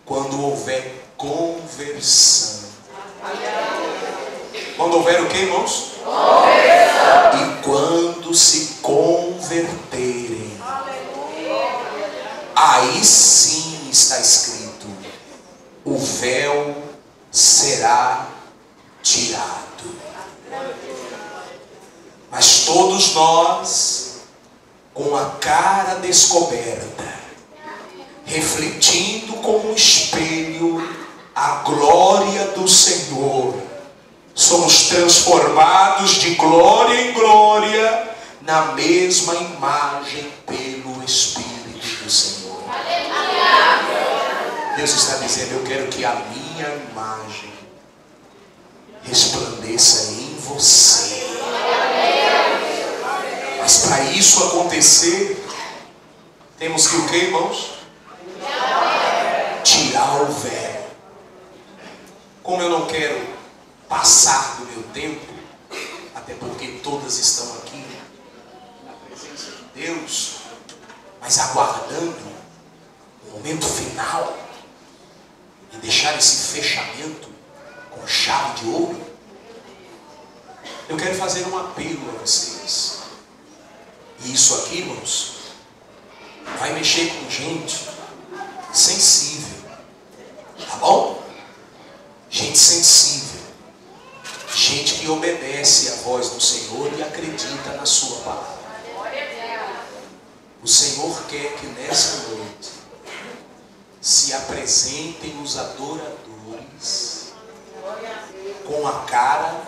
quando houver conversão. Quando houver o que, irmãos? Conversão. E quando se converterem, aí sim está escrito: o véu será tirado. Mas todos nós, com a cara descoberta, refletindo como um espelho a glória do Senhor, somos transformados de glória em glória na mesma imagem pelo Espírito do Senhor. Deus está dizendo: eu quero que a minha imagem resplandeça em você. Mas para isso acontecer, temos que o que, irmãos? Tirar o véu. Como eu não quero passar do meu tempo, até porque todas estão aqui na presença de Deus, mas aguardando o momento final e deixar esse fechamento com chave de ouro, eu quero fazer um apelo a vocês. E isso aqui, irmãos, vai mexer com gente sensível, tá bom? Gente sensível, gente que obedece à voz do Senhor e acredita na sua palavra. O Senhor quer que nessa noite se apresentem os adoradores com a cara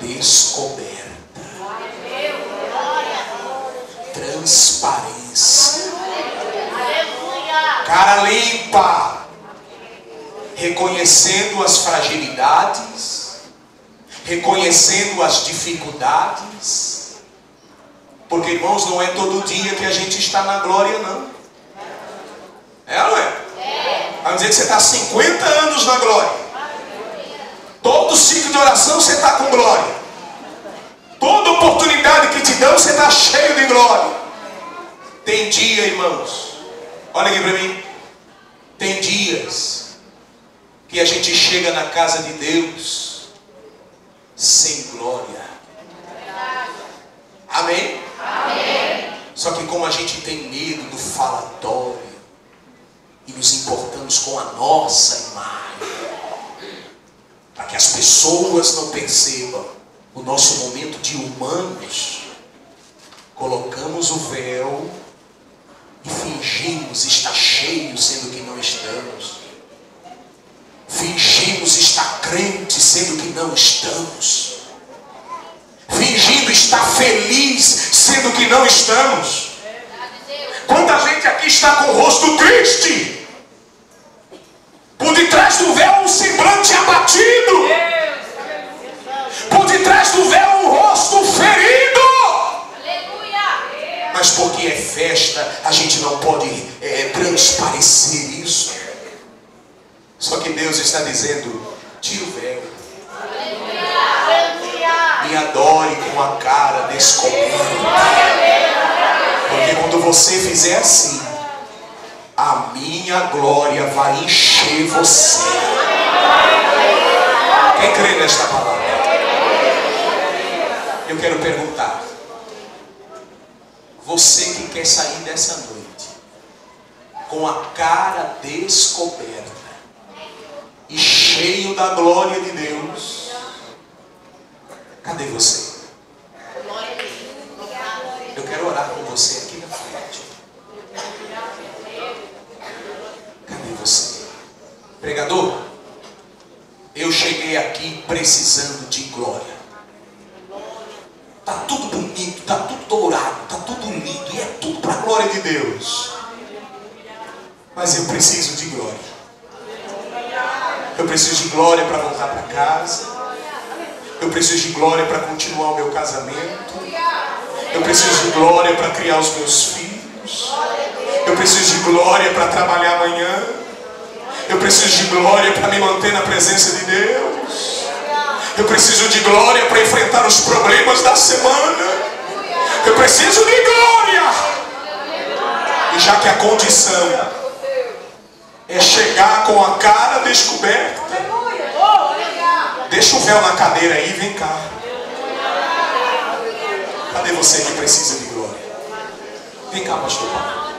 descoberta, transparência, cara limpa, reconhecendo as fragilidades, reconhecendo as dificuldades, porque, irmãos, não é todo dia que a gente está na glória, não. É ou não é? Vai dizer que você está 50 anos na glória. Todo ciclo de oração você está com glória. Toda oportunidade que te dão, você está cheio de glória. Tem dia, irmãos, olha aqui para mim. Tem dias que a gente chega na casa de Deus sem glória. Amém? Amém. Só que como a gente tem medo do falatório e nos importamos com a nossa imagem, para que as pessoas não percebam o nosso momento de humanos, colocamos o véu e fingimos estar cheios, sendo que não estamos. Fingimos estar crente, sendo que não estamos. Fingindo estar feliz, sendo que não estamos. Quanta gente aqui está com o rosto triste, por detrás do véu um semblante abatido, por detrás do véu um rosto ferido. Mas porque é festa, a gente não pode transparecer isso. Só que Deus está dizendo: tira o véu, me adore com a cara descoberta. Porque quando você fizer assim, a minha glória vai encher você. Quem crê nesta palavra? Eu quero perguntar: você que quer sair dessa noite com a cara descoberta e cheio da glória de Deus, cadê você? Eu quero orar com você aqui na frente. Cadê você? Pregador, eu cheguei aqui precisando de glória. Está tudo bonito, está tudo dourado, está tudo lindo e é tudo para a glória de Deus. Mas eu preciso de glória. Eu preciso de glória para voltar para casa. Eu preciso de glória para continuar o meu casamento. Eu preciso de glória para criar os meus filhos. Eu preciso de glória para trabalhar amanhã. Eu preciso de glória para me manter na presença de Deus. Eu preciso de glória para enfrentar os problemas da semana. Eu preciso de glória. E já que a condição é chegar com a cara descoberta, deixa o véu na cadeira aí e vem cá. Cadê você que precisa de glória? Vem cá, pastor Paulo.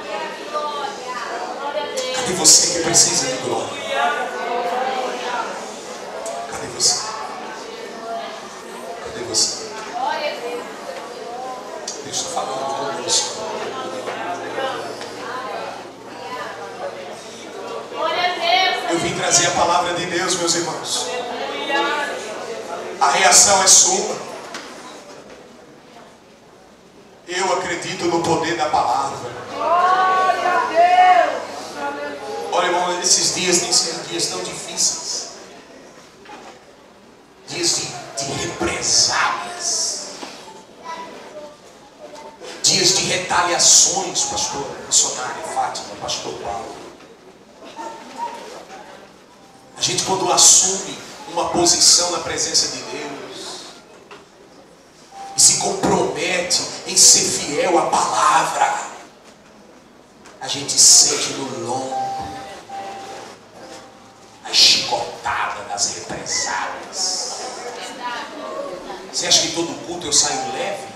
Cadê você que precisa de glória? Cadê você? Cadê você? Deus está falando conosco. Eu vim trazer a palavra de Deus, meus irmãos. A reação é sua. Eu acredito no poder da palavra. Olha, irmão, esses dias têm sido dias tão difíceis. Dias de represálias. Dias de retaliações, pastor missionária Fátima, pastor Paulo. A gente, quando assume uma posição na presença de Deus e se compromete em ser fiel à palavra, a gente sente no lombo a chicotada das represálias. Você acha que todo culto eu saio leve?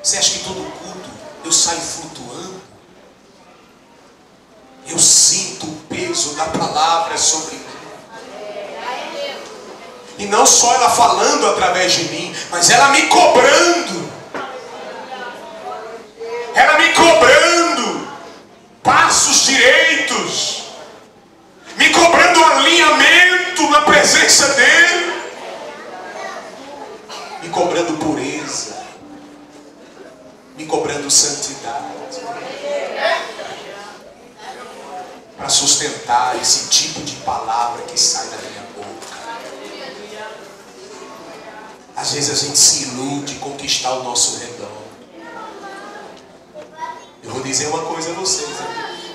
Você acha que todo culto eu saio flutuando? Eu sinto o peso da palavra sobre mim. E não só ela falando através de mim, mas ela me cobrando. Ela me cobrando passos direitos. Me cobrando alinhamento na presença dele. Me cobrando pureza. Me cobrando santidade. Para sustentar esse tipo de palavra que sai da minha boca. Às vezes a gente se ilude em conquistar o nosso redor. Eu vou dizer uma coisa a vocês, amigos.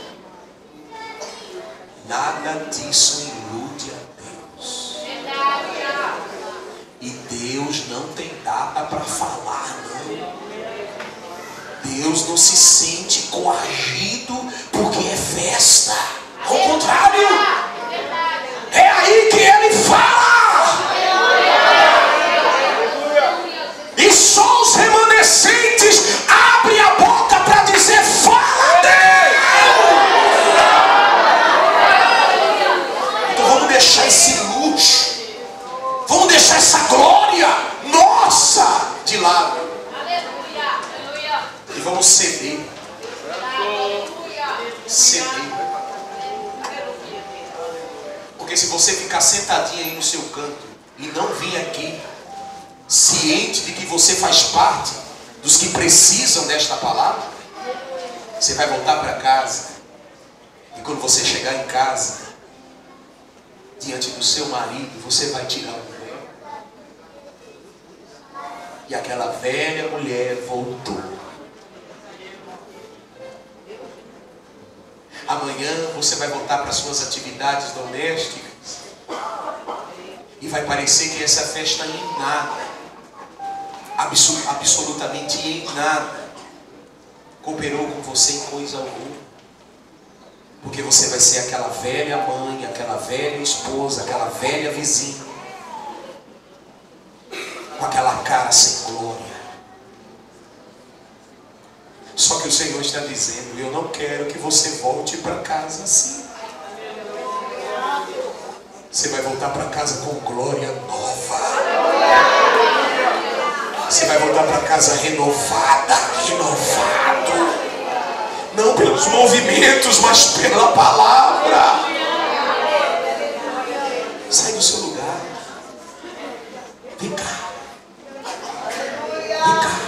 Nada disso ilude a Deus. E Deus não tem data para falar, não. Deus não se sente coagido porque é festa. Ao contrário, é aí que ele fala. E só os remanescentes abrem a boca para dizer: fala, Deus. Então vamos deixar esse luxo, vamos deixar essa glória nossa de lado. E vamos ceder. Ceder. Porque se você ficar sentadinho aí no seu canto e não vir aqui ciente de que você faz parte dos que precisam desta palavra, você vai voltar para casa. E quando você chegar em casa, diante do seu marido, você vai tirar o véu. E aquela velha mulher voltou. Amanhã você vai voltar para suas atividades domésticas e vai parecer que essa festa em nada, absolutamente em nada, cooperou com você em coisa alguma. Porque você vai ser aquela velha mãe, aquela velha esposa, aquela velha vizinha, com aquela cara sem glória. Só que o Senhor está dizendo: eu não quero que você volte para casa assim. Você vai voltar para casa com glória nova. Você vai voltar para casa renovada, renovado. Não pelos movimentos, mas pela palavra. Sai do seu lugar. Vem cá. Vem cá.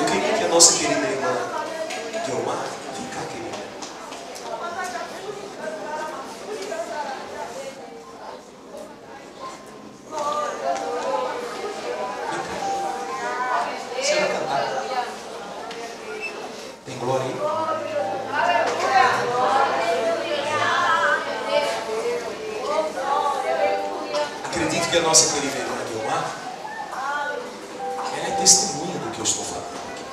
Eu queria que a nossa querida irmã Guilmar, vem cá, querida. Você vai cantar. Tem glória aí? Acredito que a nossa querida irmã Guilmar, ela é testemunha do que eu estou falando aqui.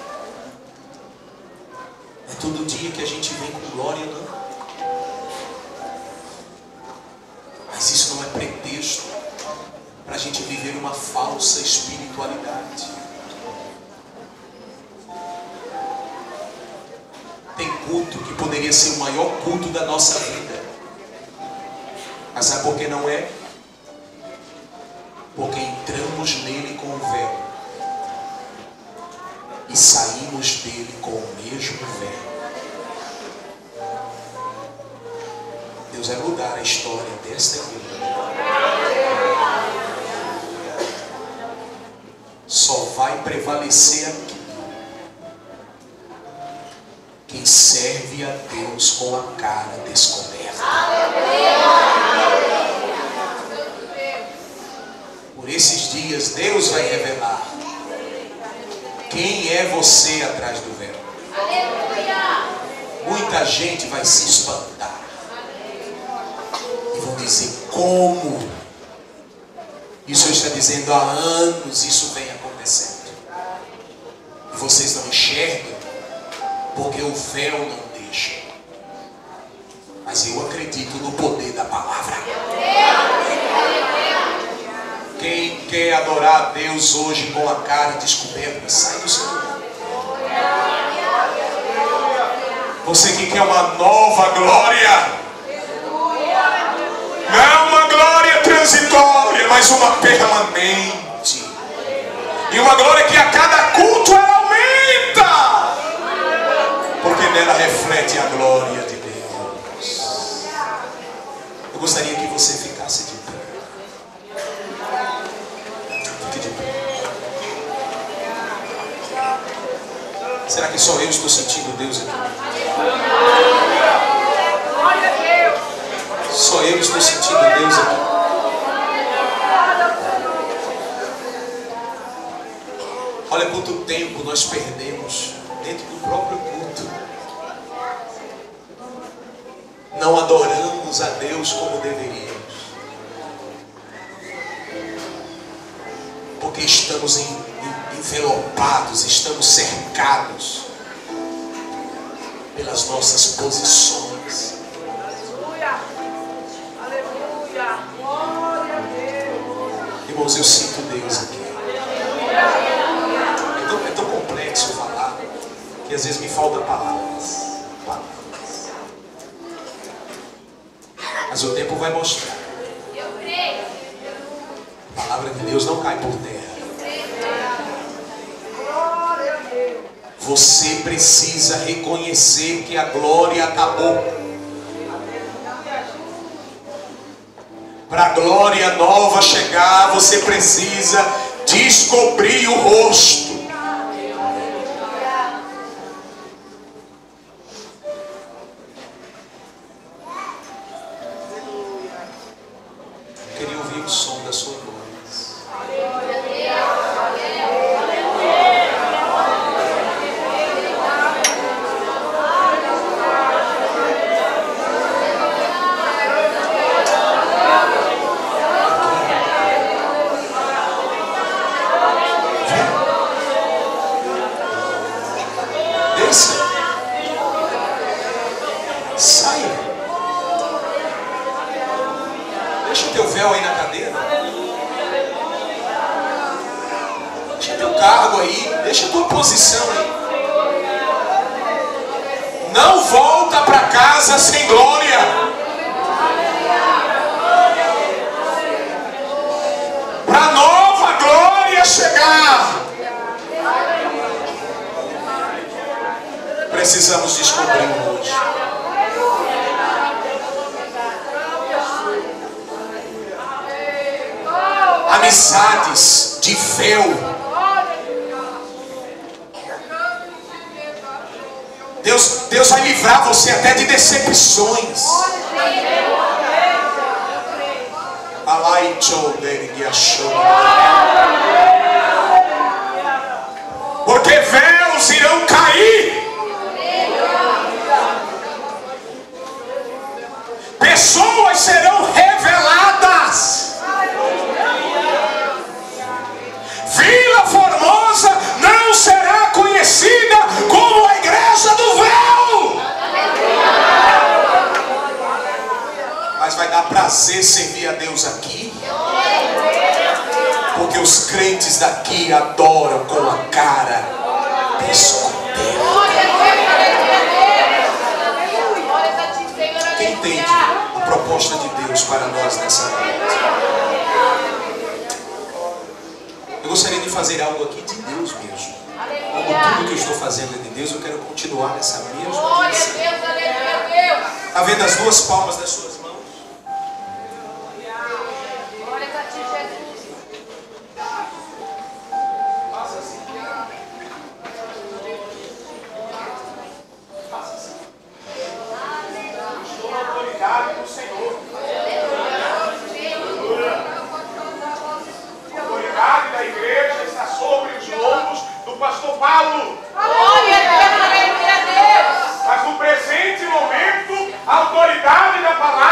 É todo dia que a gente vem com glória, não. Mas isso não é pretexto para a gente viver uma falsa espiritualidade. Tem culto que poderia ser o maior culto da nossa vida. Mas sabe por que não é? Porque entramos nele com o véu e saímos dele com o mesmo véu. Deus vai mudar a história desta igreja. Só vai prevalecer aqui quem serve a Deus com a cara descoberta. Por esses dias Deus vai revelar quem é você atrás do véu. Muita gente vai se espantar e vão dizer: como? E o Senhor está dizendo: há anos isso vem acontecendo e vocês não enxergam porque o véu não deixa. Mas eu acredito no poder da palavra. Quem quer adorar a Deus hoje com a cara descoberta, sai do seu lugar. Você que quer uma nova glória, não uma glória transitória, mas uma permanente. E uma glória que a cada culto ela aumenta, porque nela reflete a glória de Deus. Eu gostaria que você ficasse de pé. Fique de pé. Será que só eu estou sentindo Deus aqui? Só eu estou sentindo Deus aqui. Olha quanto tempo nós perdemos dentro do próprio culto. Não adoramos a Deus como deveríamos. Porque estamos envelopados, estamos cercados pelas nossas posições. Irmãos, eu sinto Deus aqui. É tão complexo falar que às vezes me faltam palavras. Mas o tempo vai mostrar. A palavra de Deus não cai por terra. Você precisa reconhecer que a glória acabou. Para a glória nova chegar, você precisa descobrir o rosto. Eu queria ouvir o som da sua voz. Saia. Deixa o teu véu aí na cadeira. Deixa teu cargo aí. Deixa a tua posição aí. Não volta para casa sem glória. Para nova glória chegar, precisamos descobrir hoje. Amizades de véu. Deus vai livrar você até de decepções. Porque véus irão cair. Pessoas serão reveladas. Vila Formosa não será conhecida como a igreja do véu. Mas vai dar prazer servir a Deus aqui. Porque os crentes daqui adoram com a cara descoberta. Quem entende a proposta de Deus para nós nessa noite? Eu gostaria de fazer algo aqui de Deus mesmo. Como tudo que eu estou fazendo é de Deus, eu quero continuar nessa mesma direção. Está vendo as duas palmas das suas mãos? Faça assim. Faça assim. Estou na autoridade do Senhor. A autoridade da igreja está sobre os lombos do pastor Paulo. Mas no presente momento, a autoridade da palavra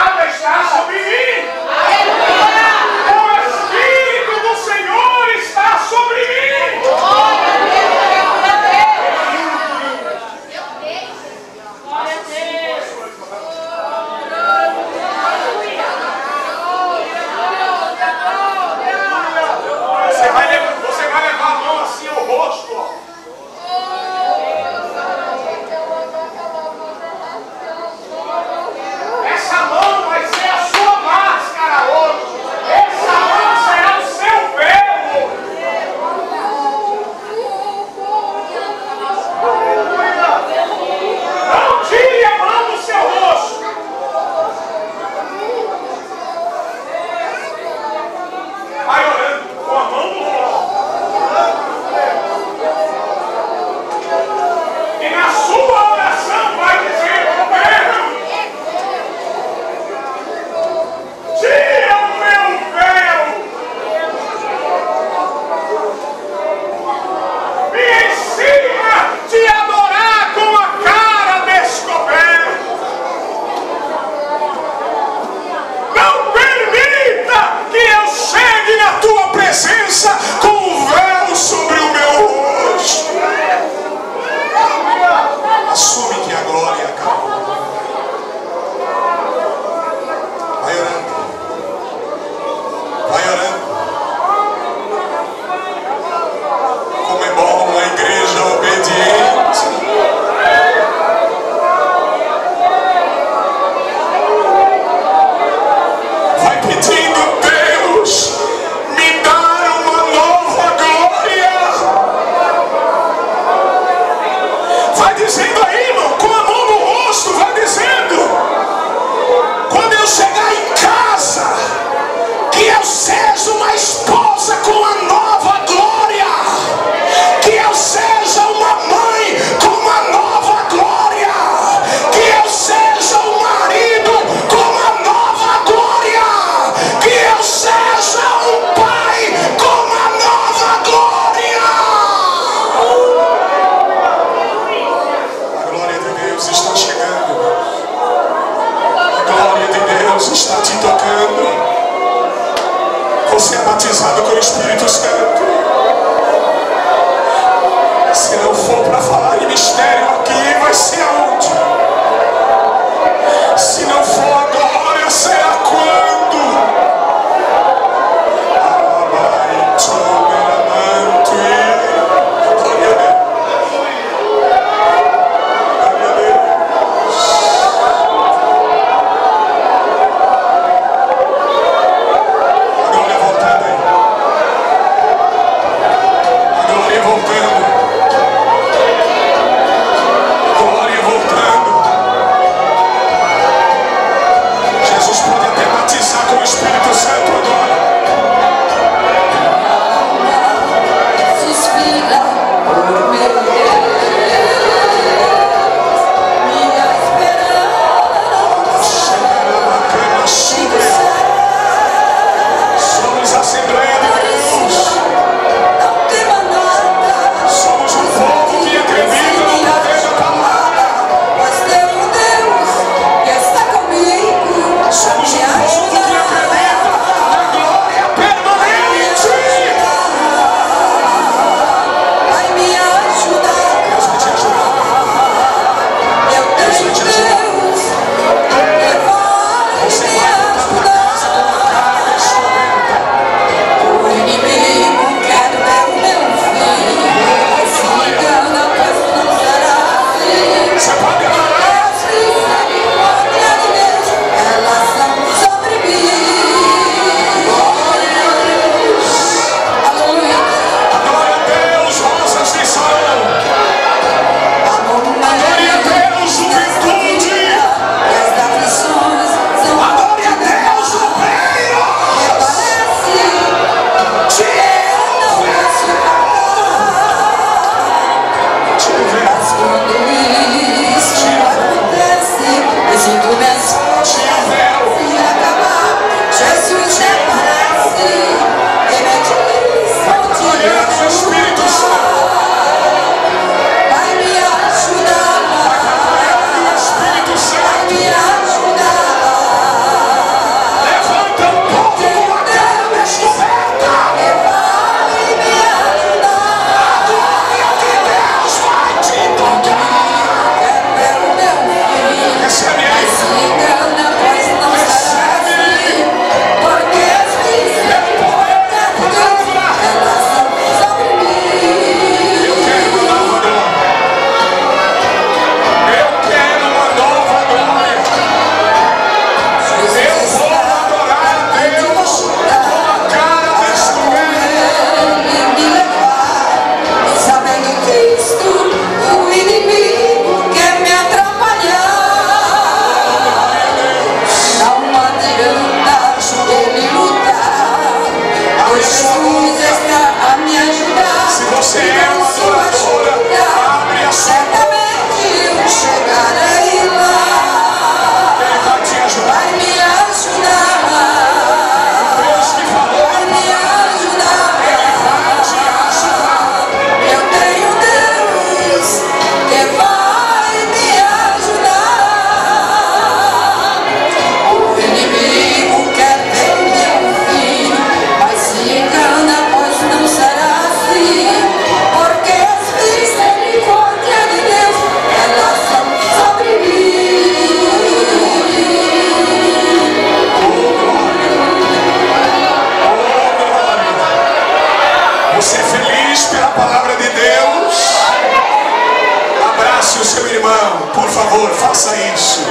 Faça isso.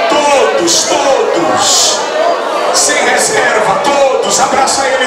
Todos, sem reserva, todos, abraça ele.